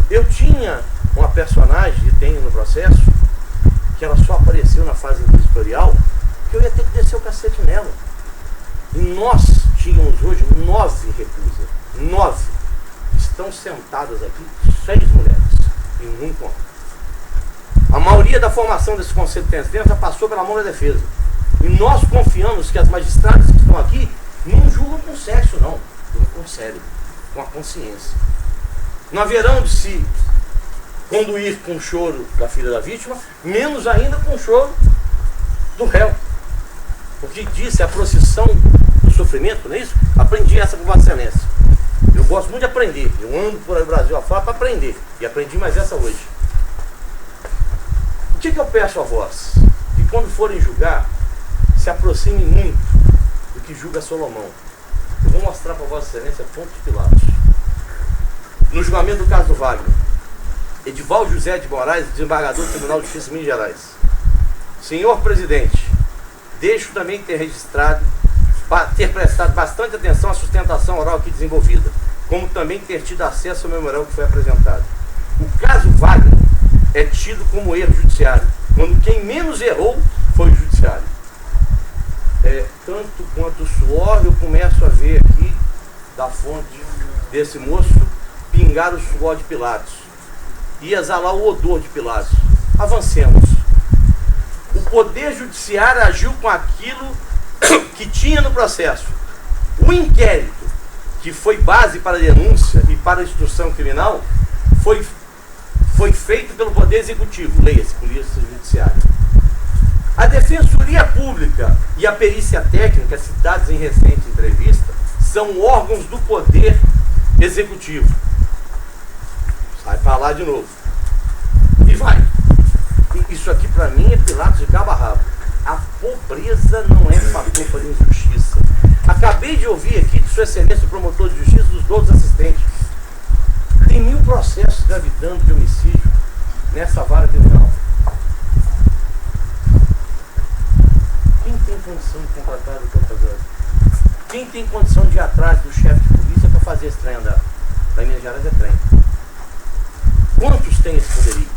Eu tinha uma personagem, e tenho no processo, que ela só apareceu na fase inquisitorial, que eu ia ter que descer o cacete nela. E nós tínhamos hoje 9 reclusas. 9. Estão sentadas aqui 6 mulheres e um homem. A maioria da formação desse Conselho de Sentença já passou pela mão da defesa. E nós confiamos que as magistradas que estão aqui não julgam com sexo, não. Julgam com cérebro, com a consciência. Não haverão de se conduir com o choro da filha da vítima, menos ainda com o choro do réu. Porque disse a procissão do sofrimento, não é isso? Aprendi essa com Vossa Excelência. Eu gosto muito de aprender. Eu ando por aí no Brasil afora para aprender. E aprendi mais essa hoje. O que eu peço a vós? Que quando forem julgar, se aproximem muito do que julga Salomão. Eu vou mostrar para Vossa Excelência pontos de Pilatos. No julgamento do caso do Wagner, Edivaldo José de Moraes, desembargador do Tribunal de Justiça de Minas Gerais. Senhor presidente, deixo também ter registrado, ter prestado bastante atenção à sustentação oral aqui desenvolvida, como também ter tido acesso ao memorial que foi apresentado. O caso Wagner é tido como erro judiciário, quando quem menos errou foi o judiciário. Tanto quanto o suor, eu começo a ver aqui, da fonte desse moço, pingar o suor de Pilatos e exalar o odor de Pilatos. Avancemos. O Poder Judiciário agiu com aquilo que tinha no processo. O inquérito, que foi base para a denúncia e para a instrução criminal, foi feito pelo Poder Executivo, leia-se, Polícia Judiciária. A Defensoria Pública e a Perícia Técnica, citados em recente entrevista, são órgãos do Poder Executivo. Sai para lá de novo. E vai. E isso aqui para mim é Pilatos de cabo a rabo. A pobreza não é fator para injustiça. Acabei de ouvir aqui de Sua Excelência o promotor de justiça dos outros assistentes. Tem 1000 processos gravitando de homicídio nessa vara criminal. Quem tem condição de contratar o doutor Fazendo? Quem tem condição de ir atrás do chefe de polícia para fazer esse trem andar? Da Minas Gerais é trem. Quantos têm esse poderio?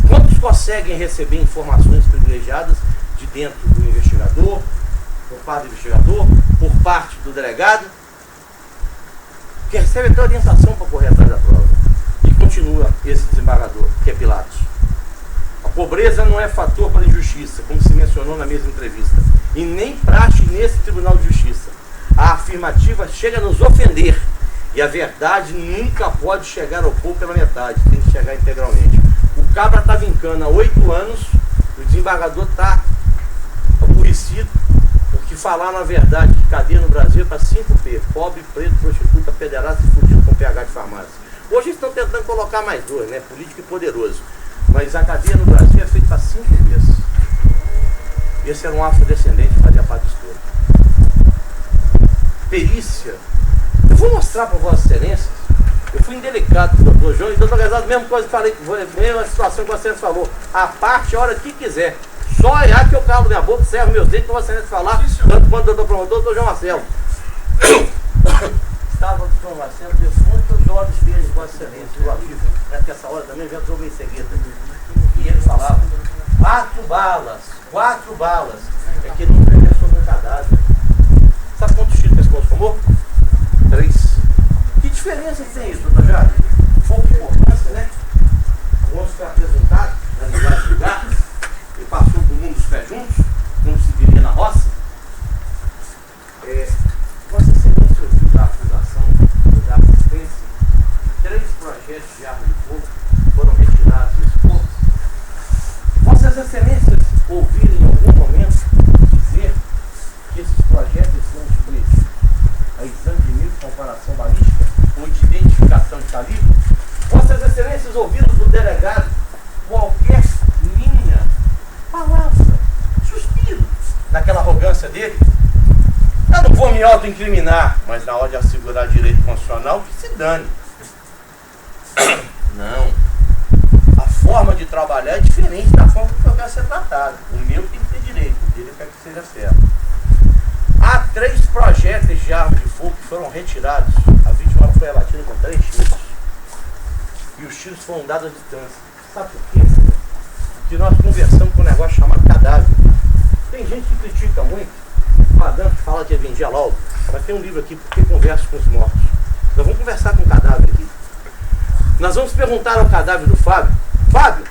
Quantos juízes conseguem receber informações privilegiadas de dentro do investigador, por parte do investigador, por parte do delegado, que recebe até orientação para correr atrás da prova. E continua esse desembargador, que é Pilatos. A pobreza não é fator para a injustiça, como se mencionou na mesma entrevista, e nem praxe nesse Tribunal de Justiça. A afirmativa chega a nos ofender, e a verdade nunca pode chegar ao povo pela metade, tem que chegar integralmente. O cabra está vincando há 8 anos, o desembargador está aborrecido, porque falar na verdade que cadeia no Brasil é para 5P, pobre, preto, prostituta, pederasta e fudido com PH de farmácia. Hoje estão tentando colocar mais 2, né? Político e poderoso. Mas a cadeia no Brasil é feita para 5 vezes. Esse era um afrodescendente que fazia parte disso todo. Perícia. Eu vou mostrar para Vossas Excelências. Eu fui indelicado com o doutor João, e o doutor Rezado, mesma coisa que falei, mesma situação que você falou. A parte a hora que quiser. Só olhar que eu calo minha boca, servo meus dentes para Vossa Excelência falar, tanto quanto o doutor promotor, doutor João Marcelo. Estava o doutor Marcelo, de muitos olhos verdes, Vossa Excelência, do amigo, nessa essa hora também, já trouxe em seguida. E ele falava, 4 balas. É que ele não pensou no cadáver. Sabe quantos tiros que esse moço tomou? 3. Que diferença que tem isso, doutor Jade? Pouca importância, né? O moço foi apresentado na linguagem de lugar, ele passou por mundo dos pés juntos, como se diria na roça. Vossa Excelência ouviu da acusação da assistência que 3 projetos de arma de fogo foram retirados desse corpo. Vossas Excelências ouviram em algum momento dizer que esses projetos são submetidos a exame de nível de comparação balística ou de identificação de calibre? Vossas Excelências ouviram do delegado qualquer linha, palavra, suspiro daquela arrogância dele? Eu não vou me auto-incriminar, mas na hora de assegurar direito constitucional, que se dane. Não. A forma de trabalhar é diferente da forma que eu quero ser tratado. O meu tem que ter direito, o dele eu quero que seja certo. Há 3 projéteis de arma de fogo que foram retirados. A vítima foi abatida com 3 tiros. E os tiros foram dados à distância. Sabe por quê? Porque nós conversamos com um negócio chamado cadáver. Tem gente que critica muito, Madame que fala de Evangelho Laudo, mas tem um livro aqui, Porque Converso com os Mortos. Nós vamos conversar com o cadáver aqui. Nós vamos perguntar ao cadáver do Fábio: Fábio,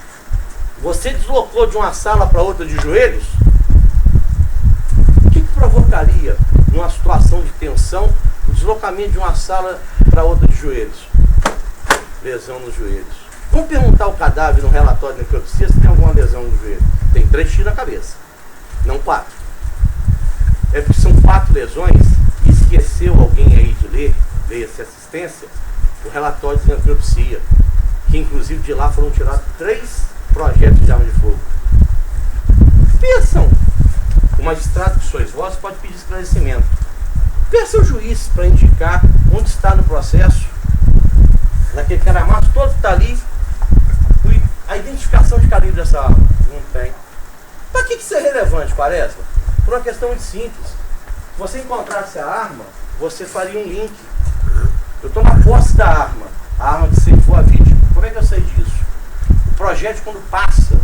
você deslocou de uma sala para outra de joelhos? O que provocaria, numa situação de tensão, o deslocamento de uma sala para outra de joelhos? Lesão nos joelhos. Vamos perguntar ao cadáver no relatório de necropsia se tem alguma lesão no joelho. Tem 3 tiros na cabeça, não 4. É porque são 4 lesões. Esqueceu alguém aí de ler, leia-se assistência, o relatório de necropsia, que inclusive de lá foram tirados 3 projetos de arma de fogo. Peçam, o magistrado que sois vós pode pedir esclarecimento. Peça ao juiz para indicar onde está no processo, naquele caramaço todo que está ali, a identificação de calibre dessa arma. Não tem. Para que isso é relevante, Quaresma? Por uma questão muito simples. Se você encontrasse a arma, você faria um link. Eu estou na posse da arma, a arma que ceifou a vítima. Como é que eu sei disso? O projétil, quando passa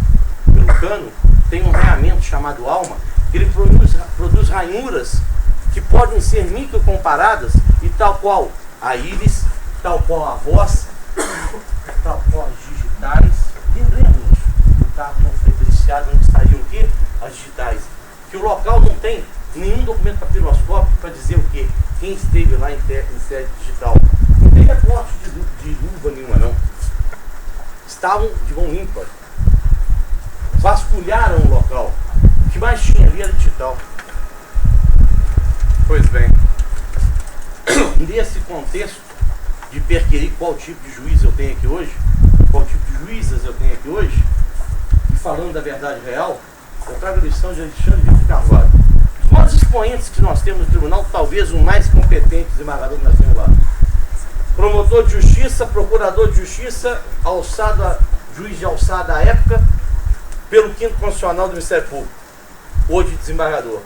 pelo cano, tem um ranhamento chamado alma, que ele produz ranhuras que podem ser microcomparadas, e tal qual a íris, tal qual a voz, tal qual as digitais. Lembremos, o carro não foi periciado, onde estariam o quê? As digitais. Que o local não tem nenhum documento papiloscópico para dizer o quê? Quem esteve lá em sede digital. Não tem reporte de luva nenhuma, não. Estavam de mão ímpar. Vasculharam o local. O que mais tinha ali era digital. Pois bem. Nesse contexto de perquirir qual tipo de juiz eu tenho aqui hoje, qual tipo de juízas eu tenho aqui hoje, e falando da verdade real, eu trago a lição de Alexandre Vitor Carvalho. Os maiores expoentes que nós temos no tribunal, talvez o mais competente desembargador que nós temos lá. Promotor de justiça, procurador de justiça, juiz de alçada à época, pelo 5º Constitucional do Ministério Público, hoje desembargador.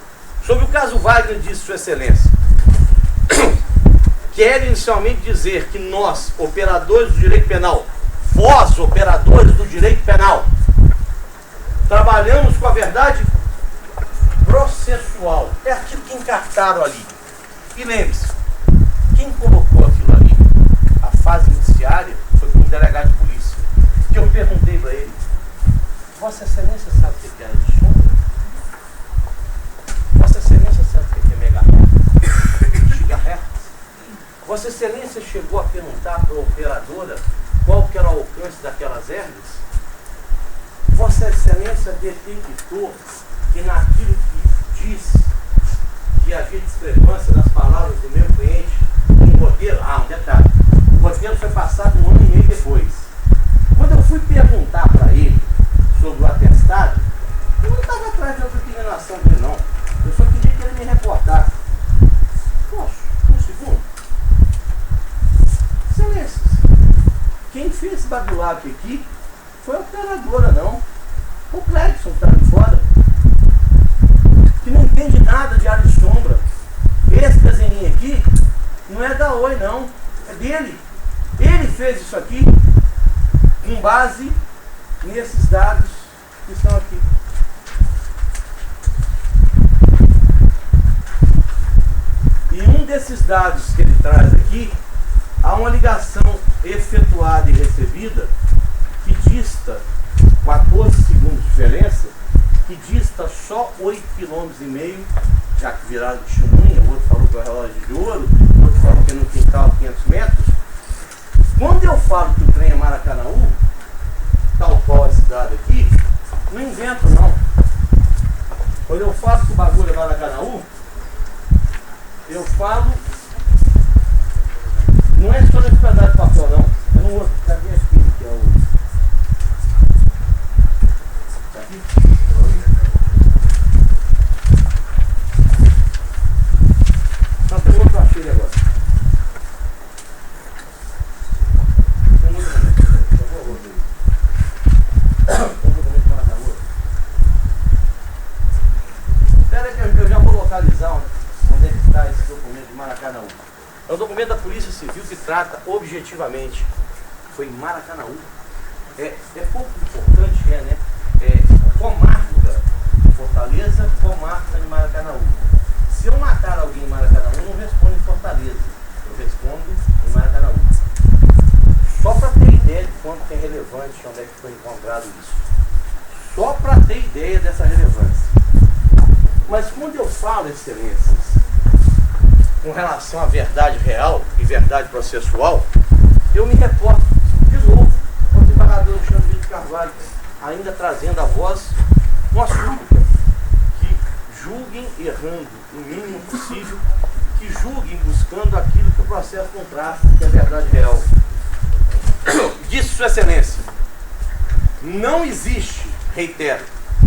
Sobre o caso Wagner, disse Sua Excelência: quero inicialmente dizer que nós, operadores do direito penal, vós, operadores do direito penal, Trabalhamos com a verdade processual. É aquilo que encartaram ali. E lembre-se, quem colocou aquilo ali, a fase iniciária, foi um delegado de polícia. Que eu perguntei para ele: Vossa Excelência sabe o que é área de sombra? Vossa Excelência sabe o que é megahertz? Gigahertz? Vossa Excelência chegou a perguntar para a operadora qual que era o alcance daquelas hertz? Vossa Excelência detectou que naquilo que diz que havia discrepância das palavras do meu cliente, um roteiro, um detalhe, o roteiro foi passado 1 ano e meio depois. Quando eu fui perguntar para ele sobre o atestado, eu não estava atrás da opinião dele não, eu só queria que ele me reportasse. Poxa, um segundo. Excelências, quem fez esse bagulho aqui foi a operadora, não. O Clérison está ali fora, que não entende nada de área de sombra. Esse desenho aqui não é da Oi, não. É dele. Ele fez isso aqui com base nesses dados que estão aqui. E um desses dados que ele traz aqui, há uma ligação efetuada e recebida que dista 14 segundos de diferença, que dista só 8,5 km, já que viraram testemunha, o outro falou que é o relógio de ouro, o outro falou que é no quintal 500 metros. Quando eu falo que o trem é Maracanaú, tal qual esse dado aqui, não invento não. Quando eu falo que o bagulho é Maracanaú, eu falo, não é só nesse pedaço de papel não, é no outro, cadê aqui que é o... Tá aqui? Não, tem outro achei agora. Tem outro também. Eu vou ver. Espera que eu já vou localizar onde é que está esse documento de Maracanaú. É um documento da Polícia Civil que trata objetivamente. Foi em Maracanaú. É pouco importante, né? Comarca de Fortaleza, comarca de Maracanaú. Se eu matar alguém em Maracanaú, eu não respondo em Fortaleza. Eu respondo em Maracanaú. Só para ter ideia de quanto é relevante, onde é que foi encontrado isso. Só para ter ideia dessa relevância. Mas quando eu falo, excelências, com relação à verdade real e verdade processual, eu me reporto de novo ao desembargador Alexandre de Carvalho, ainda trazendo a voz uma súplica, que julguem errando o mínimo possível, que julguem buscando aquilo que o processo não traz, que é a verdade real. Disse Sua Excelência, não existe, reitero,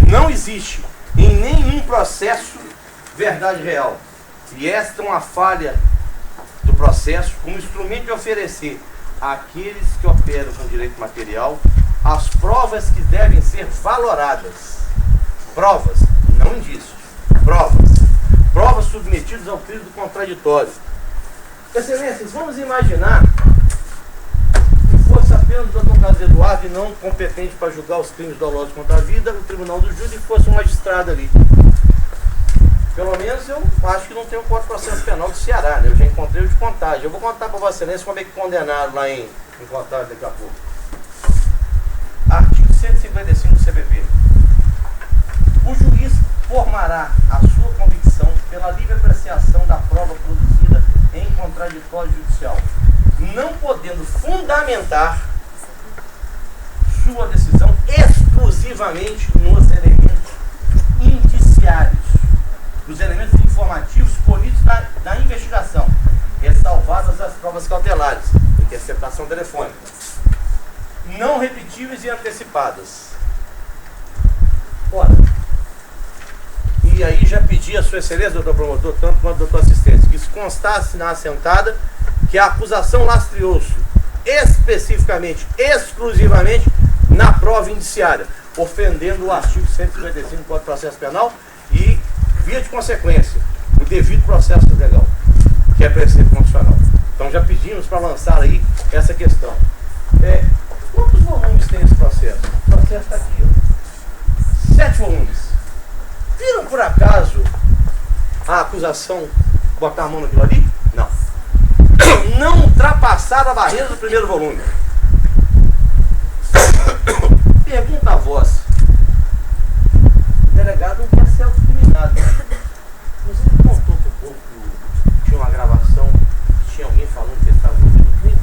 não existe em nenhum processo verdade real. E esta é uma falha do processo como instrumento de oferecer àqueles que operam com direito material as provas que devem ser valoradas. Provas, não indícios. Provas. Provas submetidas ao crivo do contraditório. Excelências, vamos imaginar que fosse apenas o Dr. Carlos Eduardo e não competente para julgar os crimes dolosos contra a vida, o tribunal do júri fosse um magistrado ali. Pelo menos eu acho que não tem um Código de Processo Penal do Ceará, né? Eu já encontrei o de Contagem. Eu vou contar para Vossa Excelência como é que condenaram lá em Contagem daqui a pouco. Artigo 155 do CPP. O juiz formará a sua convicção pela livre apreciação da prova produzida em contraditório judicial, não podendo fundamentar sua decisão exclusivamente nos elementos indiciários, dos elementos informativos colhidos da investigação, ressalvadas as provas cautelares, interceptação telefônica, não repetíveis e antecipadas. Ora, e aí já pedi a Sua Excelência, doutor promotor, tanto quanto doutor assistente, que isso constasse na assentada que a acusação lastreou-se especificamente, exclusivamente, na prova indiciária, ofendendo o artigo 155 do Código de Processo Penal e, via de consequência, o devido processo legal, que é preceito constitucional. Então já pedimos para lançar aí essa questão. Quantos volumes tem esse processo? O processo está aqui, ó. volumes. Viram por acaso a acusação botar a mão naquilo ali? Não. Não ultrapassaram a barreira do primeiro volume. Pergunta a vós. O delegado não quer ser autocriminado. Mas ele contou para o povo que tinha uma gravação, que tinha alguém falando que ele estava envolvido no crime.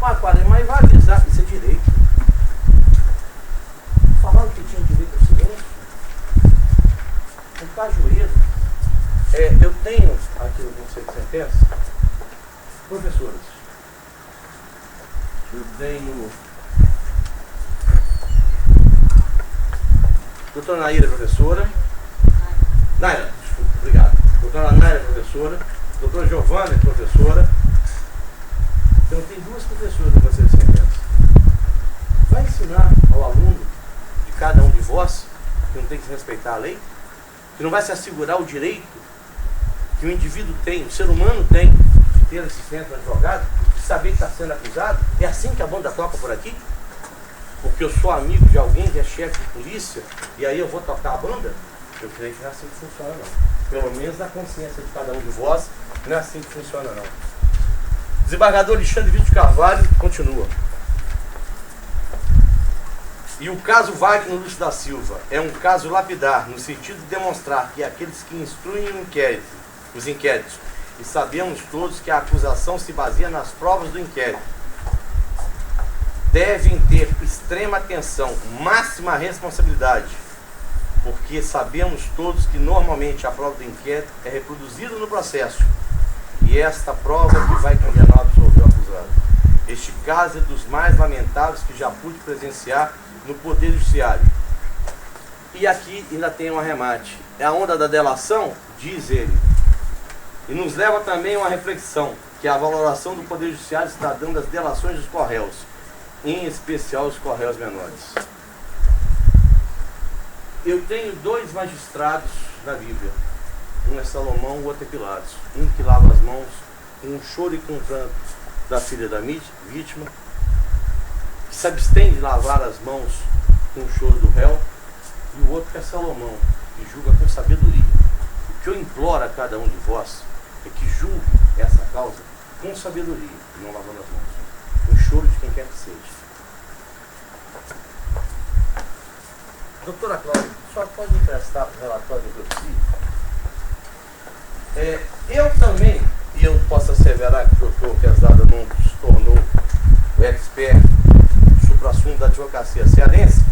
Mas vai avisar, isso é direito. Falaram que tinha direito ao silêncio. Um cajueiro. Eu tenho aqui no conceito de sentença, professores. Eu tenho. Doutora Naira, professora. Naira, desculpa, obrigado. Doutora Naira, professora. Doutora Giovana, professora. Então tem duas professoras no conceito de sentença. Vai ensinar ao aluno de cada um de vós que não tem que respeitar a lei? Que não vai se assegurar o direito que o indivíduo tem, o ser humano tem, de ter assistência do advogado, de saber que está sendo acusado? É assim que a banda toca por aqui? Porque eu sou amigo de alguém que é chefe de polícia e aí eu vou tocar a banda? Eu creio que não é assim que funciona, não. Pelo menos na consciência de cada um de vós, não é assim que funciona, não. Desembargador Alexandre Vitor Carvalho continua. E o caso Wagner Lúcio da Silva é um caso lapidar, no sentido de demonstrar que aqueles que instruem os inquéritos, e sabemos todos que a acusação se baseia nas provas do inquérito, devem ter extrema atenção, máxima responsabilidade, porque sabemos todos que normalmente a prova do inquérito é reproduzida no processo, e esta prova que vai condenar ou absolver o acusado. Este caso é dos mais lamentáveis que já pude presenciar no Poder Judiciário. E aqui ainda tem um arremate. É a onda da delação, diz ele, e nos leva também a uma reflexão, que a valoração do Poder Judiciário está dando às delações dos corréus, em especial os corréus menores. Eu tenho dois magistrados na Bíblia. Um é Salomão, o outro é Pilatos. Um que lava as mãos com um choro e com um pranto da filha da vítima, que se abstém de lavar as mãos com o choro do réu, e o outro que é Salomão, que julga com sabedoria. O que eu imploro a cada um de vós é que julgue essa causa com sabedoria, e não lavando as mãos, com o choro de quem quer que seja. Doutora Cláudia, a senhora pode me emprestar o relatório de autopsia? Eu também, e eu posso asseverar que o doutor Quezada não se tornou o expert sobre o assunto da advocacia cearense,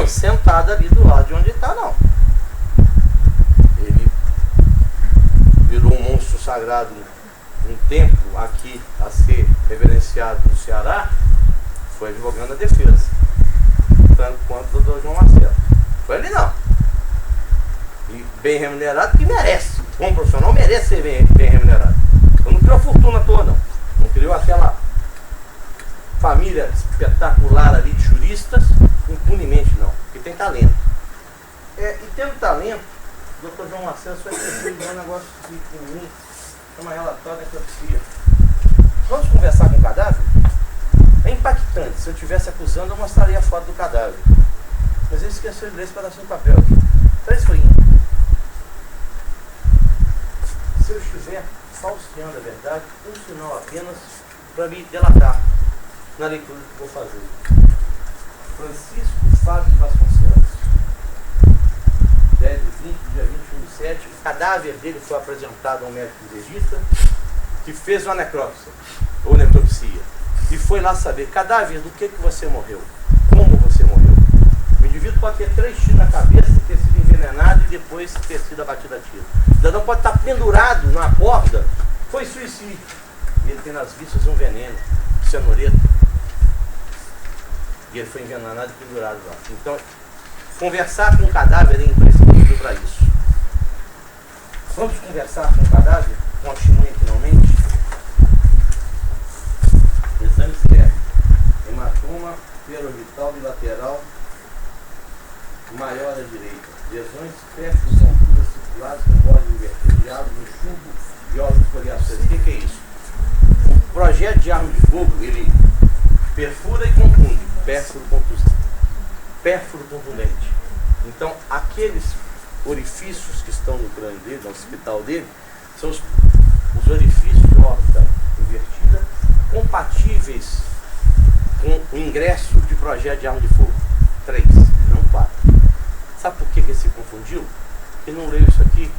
sentado ali do lado de onde ele está, não. Ele virou um monstro sagrado um tempo aqui a ser reverenciado no Ceará, foi advogando a defesa, tanto quanto o doutor João Marcelo. Foi ele não. E bem remunerado, que merece. Bom profissional merece ser bem remunerado. Eu não criou fortuna à toa, não. Não criou aquela família espetacular ali de juristas impunemente, não. Porque tem talento. E tendo talento, o doutor João Marcelo só escreveu um negócio de mim, chama relatório da necropsia. Vamos conversar com o cadáver? É impactante. Se eu estivesse acusando, eu mostraria a foto do cadáver. Mas ele esqueceu de ler esse pedacinho de papel aqui. Três folhinhas. Se eu estiver falseando a verdade, um sinal apenas para me delatar na leitura que vou fazer. Francisco Fábio Vasconcelos, 10/20, dia 21/7. O cadáver dele foi apresentado a um médico legista que fez uma necrópsia, ou necropsia, e foi lá saber, cadáver, do que você morreu? Como você morreu? O indivíduo pode ter 3 tiros na cabeça, ter sido envenenado e depois ter sido abatido a tiro. O cidadão pode estar pendurado na corda, foi suicídio. E ele tem nas vistas um veneno, cianureto. E ele foi envenenado e pendurado lá. Então, conversar com o cadáver é imprescindível para isso. Vamos conversar com o cadáver? Continue finalmente. Exame externo. Hematoma periorbital bilateral maior à direita. Lesões perto dos ponturas circulares com borda invertida de asa no chumbo de órgãos coriações. O que é isso? O projeto de arma de fogo, ele perfura e contunde. Pérfuro contundente. Então, aqueles orifícios que estão no crânio dele, no hospital dele, são os orifícios de órbita invertida compatíveis com o ingresso de projeto de arma de fogo. 3, não 4. Sabe por que ele se confundiu? Ele não leu isso aqui,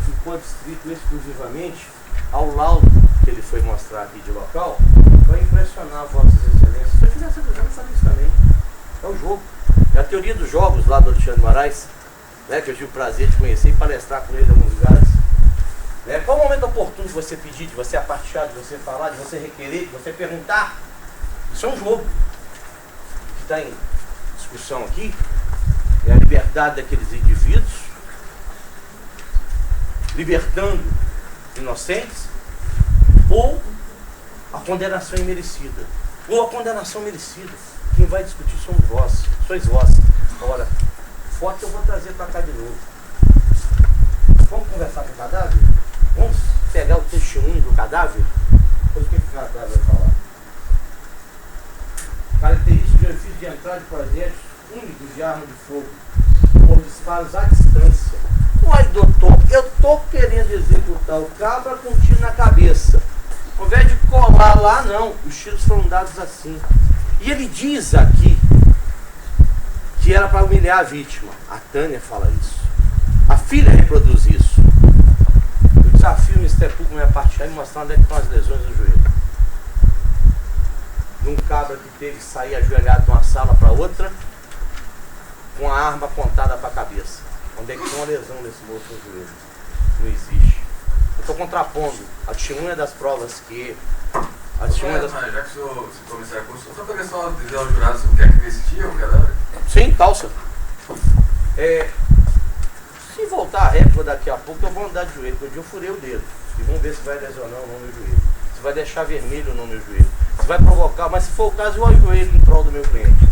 ficou adstrito exclusivamente ao laudo que ele foi mostrar aqui de local para impressionar vossas excelências. Se eu tivesse avisado, eu faria isso também. É o jogo. É a teoria dos jogos lá do Alexandre Moraes, né, que eu tive o prazer de conhecer e palestrar com ele em alguns lugares. Né? Qual o momento oportuno de você pedir, de você apartear, de você falar, de você requerer, de você perguntar? Isso é um jogo. O que está em discussão aqui é a liberdade daqueles indivíduos, libertando inocentes, ou a condenação imerecida, ou a condenação merecida. Quem vai discutir somos vós, sois vós. Ora, foto eu vou trazer para cá de novo. Vamos conversar com o cadáver? Vamos pegar o testemunho do cadáver? Pois o que o cadáver vai falar? Características de orifício de entrada de projéteis únicos de arma de fogo por disparos à distância. Uai, doutor, eu estou querendo executar o cabra com um tiro na cabeça. Ao invés de colar lá, não. Os tiros foram dados assim. E ele diz aqui que era para humilhar a vítima. A Tânia fala isso. A filha reproduz isso. Eu desafio o Mr. Público me partilhar e mostrar onde é que estão as lesões no joelho. Num cabra que teve que sair ajoelhado de uma sala para outra, com a arma apontada para a cabeça. Onde é que tem uma lesão nesse moço no joelho? Não existe. Eu estou contrapondo a testemunha das provas que... A testemunha das... Mas já que o senhor se começar a curso, só para ver só dizer ao jurado se quer que vestia o cadáver? Sim, calça. Se voltar a réplica daqui a pouco, eu vou andar de joelho, porque eu furei o dedo. E vamos ver se vai lesionar ou não meu joelho. Se vai deixar vermelho ou não meu joelho. Se vai provocar, mas se for o caso, eu ajoelho em prol do meu cliente.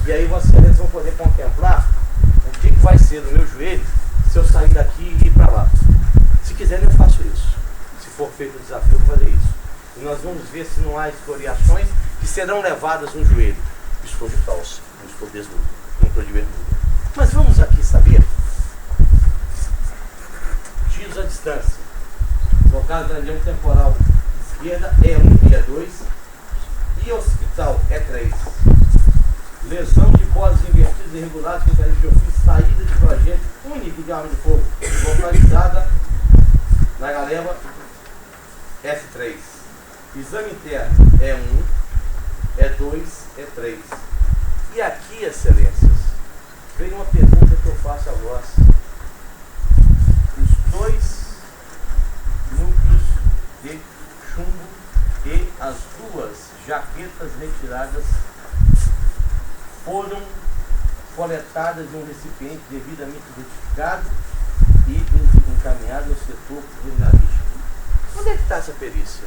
E aí vocês vão poder contemplar o que vai ser no meu joelho se eu sair daqui e ir para lá. Se quiserem, eu faço isso. Se for feito o desafio, eu vou fazer isso. E nós vamos ver se não há escoriações que serão levadas no joelho. Estou de calça, não estou desnudo, não estou de bermuda. Mas vamos aqui saber. Tiros à distância. Local da região temporal esquerda é 1 e é 2. E hospital é 3. Lesão de bolas invertidas irregulares com característica de ofício, saída de projeto único de arma de fogo, localizada na galera F3. Exame interno é 1, é 2, é 3. E aqui, excelências, vem uma pergunta que eu faço a vós. Os 2 núcleos de chumbo e as 2 jaquetas retiradas foram coletadas em um recipiente devidamente identificado e encaminhado ao setor criminalístico. Onde é que está essa perícia?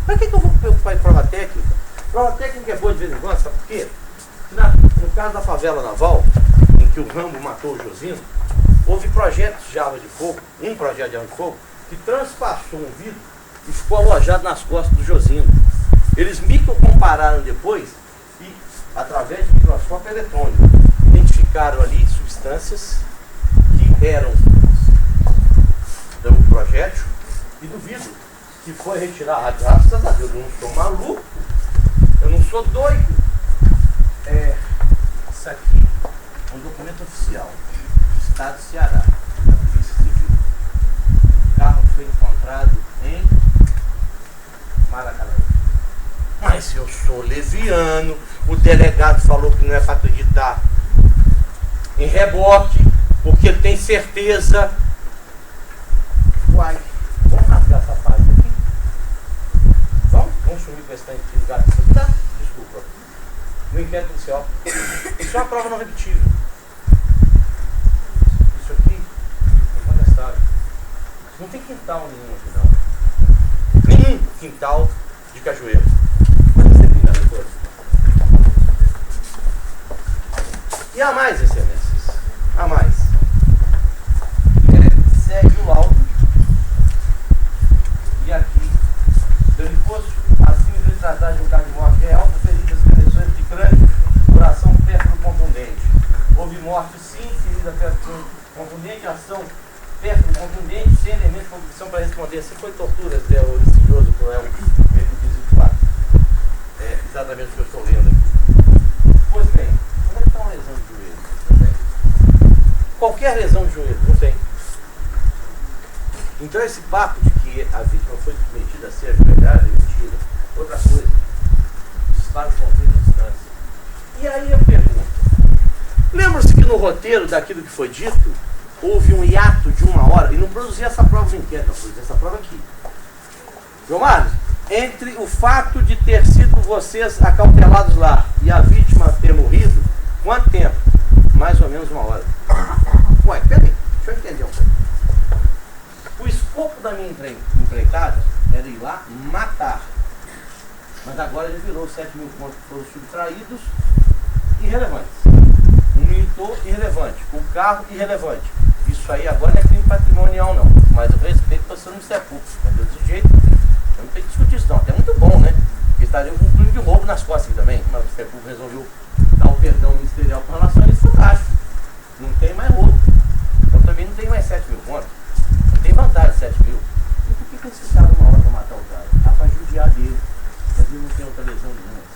Para que eu vou preocupar em prova técnica? Prova técnica é boa de vez em quando, sabe por quê? No caso da favela naval, em que o Rambo matou o Josino, houve projetos de arma de fogo, um projeto de arma de fogo, que transpassou um vidro e ficou alojado nas costas do Josino. Eles microcompararam depois e, através de microscópio eletrônico, identificaram ali substâncias que eram do projétil e do vidro, que foi retirado. Graças a Deus, eu não sou maluco, eu não sou doido. Isso aqui é um documento oficial do Estado do Ceará, da Polícia Civil. O carro foi encontrado em Maracanã. Mas eu sou leviano, o delegado falou que não é para acreditar em reboque, porque ele tem certeza. Uai, vamos rasgar essa página aqui? Vamos sumir com esse tanque de gato. Tá? Desculpa. No inquérito inicial. Isso é uma prova não repetível. Isso aqui é contestável. Não tem quintal nenhum aqui, não. Nenhum quintal de cajueiro. E há mais, excelências. Há mais. Segue o laudo. E aqui, deliposo, acima de tratar de um caso de morte real, com feridas, lesões de crânio, coração pérfido contundente. Houve morte sim, ferida contundente ação, perto, contundente, sem elementos de convicção para responder. Se foi tortura, Zé, o insidioso cruel, quesito 4. É exatamente o que eu estou lendo aqui. Pois bem, como é que está uma lesão de joelho? Não tem. Qualquer lesão de joelho, não tem. Então esse papo de que a vítima foi submetida a ser ajoelhada é mentira. Outra coisa, os disparos vão ter distância. E aí eu pergunto, lembra-se que no roteiro daquilo que foi dito, houve um hiato de 1 hora, e não produzia essa prova no inquérito, não produzia essa prova aqui. João Marcos, entre o fato de ter sido vocês acautelados lá e a vítima ter morrido, quanto tempo? Mais ou menos 1 hora. Ué, peraí, deixa eu entender um pouco. O escopo da minha empreitada era ir lá matar. Mas agora ele virou 7 mil pontos que foram subtraídos, irrelevantes. O monitor, irrelevante. O carro, irrelevante. Isso aí agora não é crime patrimonial, não. Mas eu respeito para ser no Ministério Público. Entendeu? Desse jeito, eu não tenho que discutir isso, não. É muito bom, né? Porque estaria com um crime de roubo nas costas aqui também. Mas o Ministério Público resolveu dar o perdão ministerial com relação a isso, fantástico. Não tem mais roubo. Então também não tem mais 7 mil pontos. Não tem vantagem de 7 mil. E por que eles ficaram 1 hora para matar o cara? Dá para judiar dele. Mas ele não tem outra lesão nenhuma.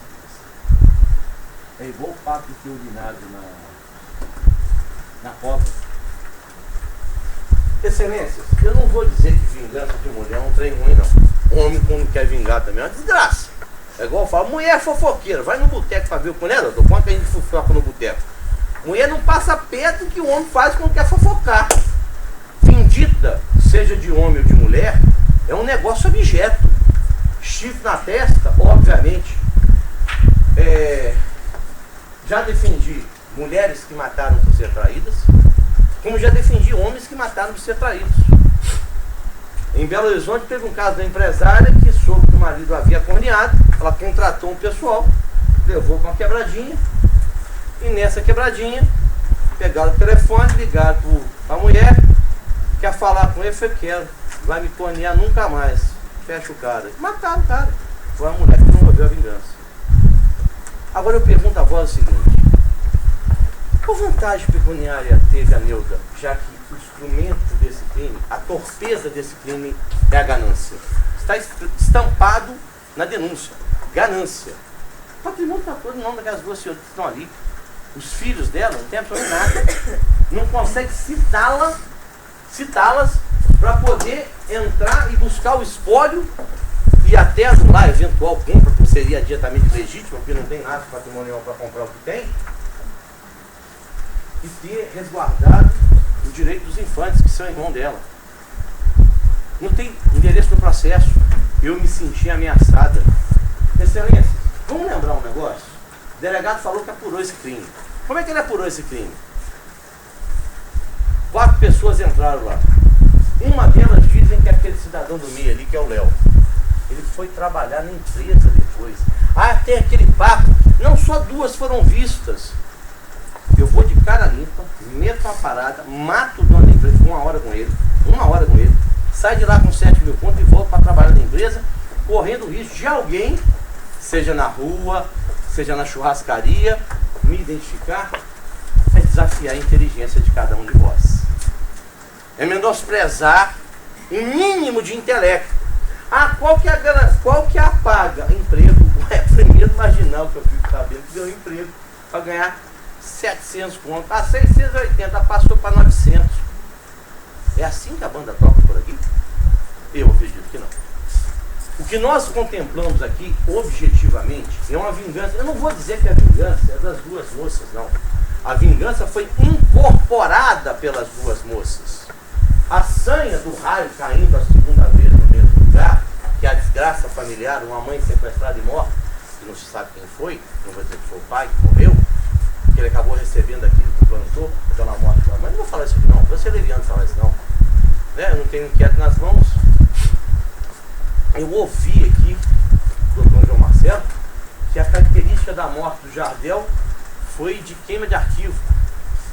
É igual o papo de ter urinado na cova. Excelências, eu não vou dizer que vingança de mulher é um trem ruim, não. Homem, quando quer vingar também, é uma desgraça. É igual eu falo, mulher fofoqueira, vai no boteco para ver o que, né, doutor? Quanto a gente fofoca no boteco? Mulher não passa perto do que o homem faz quando quer fofocar. Vindita, seja de homem ou de mulher, é um negócio abjeto. Chifre na testa, obviamente. Já defendi mulheres que mataram por ser traídas, como já defendi homens que mataram por ser traídos. Em Belo Horizonte teve um caso da empresária que soube que o marido havia corneado, ela contratou um pessoal, levou com uma quebradinha, e nessa quebradinha pegaram o telefone, ligaram para a mulher, quer falar com ele, foi quero, vai me cornear nunca mais, fecha o cara. Mataram o cara, foi a mulher que promoveu a vingança. Agora eu pergunto a vós o seguinte, qual vantagem pecuniária teve a Neuda, já que o instrumento desse crime, a torpeza desse crime é a ganância? Está estampado na denúncia, ganância. O patrimônio está todo no nome daquelas duas senhoras que estão ali. Os filhos dela não tem absolutamente nada. Não consegue citá-las para poder entrar e buscar o espólio e até anular eventual compra, que seria diretamente legítima, porque não tem nada patrimonial para comprar o que tem, e ter resguardado o direito dos infantes, que são irmão dela. Não tem endereço no processo. Eu me senti ameaçada. Excelência, vamos lembrar um negócio? O delegado falou que apurou esse crime. Como é que ele apurou esse crime? 4 pessoas entraram lá. Uma delas dizem que é aquele cidadão do meio ali, que é o Léo. Ele foi trabalhar na empresa depois. Ah, tem aquele papo. Não, só 2 foram vistas. Eu vou de cara limpa, meto uma parada, mato o dono da empresa, 1 hora com ele, sai de lá com 7 mil pontos e volto para trabalhar na empresa, correndo o risco de alguém, seja na rua, seja na churrascaria, me identificar, é desafiar a inteligência de cada um de vós. É menosprezar um mínimo de intelecto. Ah, qual que é a paga? Emprego. É primeiro marginal que eu fico sabendo que deu emprego para ganhar 700 pontos. Ah, 680, passou para 900. É assim que a banda toca por aqui? Eu acredito que não. O que nós contemplamos aqui, objetivamente, é uma vingança. Eu não vou dizer que a vingança é das 2 moças, não. A vingança foi incorporada pelas 2 moças. A sanha do raio caindo a segunda vez no mesmo lugar, que é a desgraça familiar, uma mãe sequestrada e morta, que não se sabe quem foi, não vou dizer que foi o pai que morreu, que ele acabou recebendo aquilo que plantou pela morte da mãe. Não vou falar isso aqui não, vou ser leviano falar isso não. Eu não tenho inquieto nas mãos. Eu ouvi aqui do Dr. João Marcelo que a característica da morte do Jardel foi de queima de arquivo.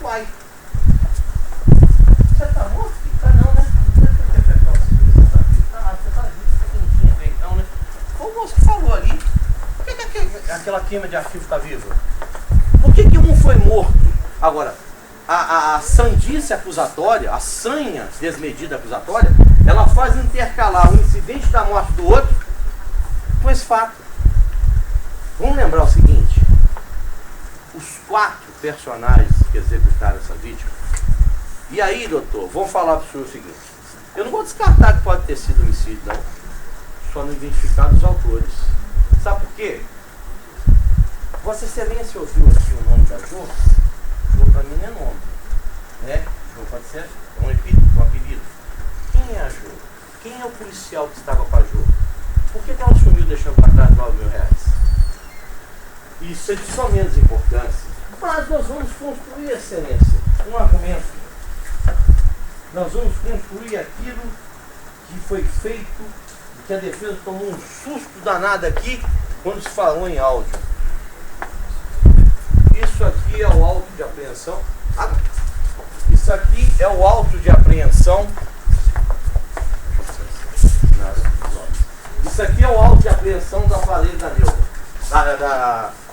Uai, você tá morto? Tá não, né? Você tá vivo, então, né? Como o moço que falou ali, por que aquela queima de arquivo está viva? Por que um foi morto? Agora, a sandice acusatória, a sanha desmedida acusatória, ela faz intercalar o incidente da morte do outro com esse fato. Vamos lembrar o seguinte: os 4 personagens que executaram essa vítima. E aí, doutor, vamos falar para o senhor o seguinte: eu não vou descartar que pode ter sido homicídio, não. Só não identificar os autores. Sabe por quê? Vossa Excelência ouviu aqui o nome da Jo? Jo para mim não é nome, né? Jo pode ser um epíteto, um apelido. Quem é a Jo? Quem é o policial que estava com a Jo? Por que ela sumiu deixando para trás R$9.000? Isso é de só menos importância. Mas nós vamos construir, Excelência, um argumento. Nós vamos construir aquilo que foi feito, que a defesa tomou um susto danado aqui quando se falou em áudio. Isso aqui é o auto de apreensão. Isso aqui é o auto de apreensão. Isso aqui é o auto de apreensão do aparelho da Neuza,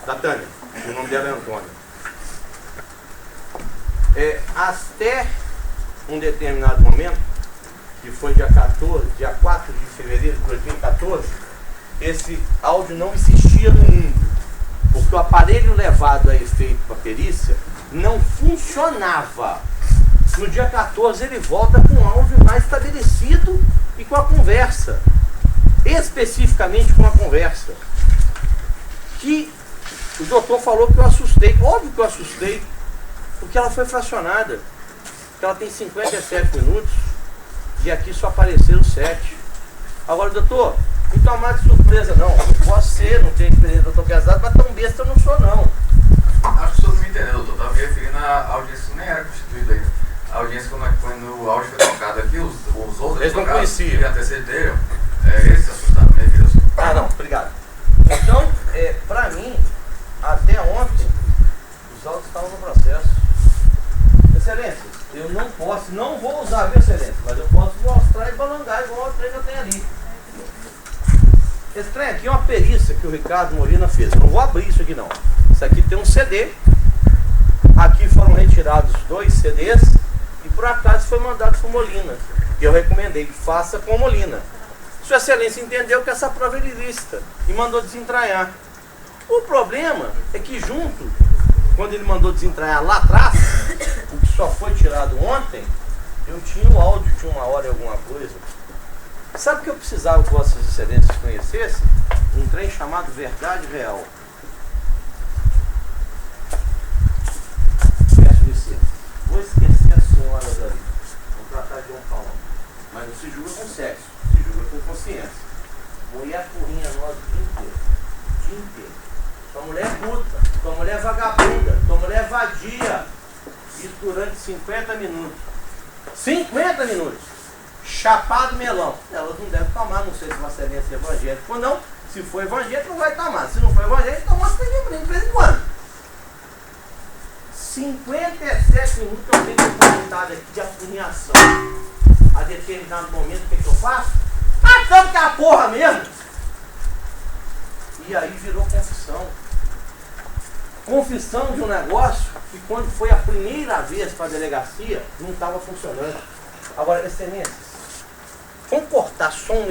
da Tânia. O nome dela é Antônia. Até um determinado momento, que foi dia 4 de fevereiro de 2014, esse áudio não existia no mundo. Porque o aparelho levado a efeito para a perícia não funcionava. No dia 14 ele volta com um áudio mais estabelecido e com a conversa. Especificamente com a conversa. Que o doutor falou que eu assustei. Óbvio que eu assustei. Porque ela foi fracionada. Porque ela tem 57 minutos e aqui só apareceram 7. Agora, doutor, não tomar de surpresa não. Você não tem experiência, doutor casado, mas tão besta eu não sou não. Acho que o senhor não me entendeu, doutor. Estava me referindo à audiência que nem era constituída ainda. A audiência, quando o áudio foi tocado aqui, os outros eles não conheciam. Que antecederam, eles se assustaram, me referiu ao senhor. Ah, não, obrigado. Então, para mim, até ontem, os autos estavam no processo. Excelência, eu não posso, não vou usar, viu, Excelência, mas eu posso mostrar e balangar igual o trem que eu tenho ali. Esse trem aqui é uma perícia que o Ricardo Molina fez. Eu não vou abrir isso aqui não. Isso aqui tem um CD. Aqui foram retirados 2 CDs. E por acaso foi mandado para o Molina. E eu recomendei que faça com o Molina. Sua Excelência entendeu que essa prova é ilícita e mandou desentranhar. O problema é que junto, quando ele mandou desentranhar lá atrás, o que só foi tirado ontem, eu tinha o áudio de 1 hora e alguma coisa. Sabe o que eu precisava que Vossas Excelências conhecessem? Um trem chamado Verdade Real. Peço licença. Vou esquecer as senhoras ali. Vou tratar de um calão. Mas não se julga com sexo, se julga com consciência. Mulher porrinha nós o dia inteiro. O dia inteiro. Tua mulher é puta, tua mulher é vagabunda, tua mulher é vadia. Isso durante 50 minutos. 50 minutos! Chapado melão. Elas não devem tomar, não sei se Vossa Excelência é evangélico ou não. Se for evangélico, não vai tomar. Se não for evangélico, toma de vez em quando. 57 minutos eu tenho oportunidade aqui de apurrinhação. A determinado momento, o que eu faço? Tanto que é a porra mesmo! E aí virou confissão. Confissão de um negócio que quando foi a primeira vez para a delegacia, não estava funcionando. Agora, Excelências, vamos cortar som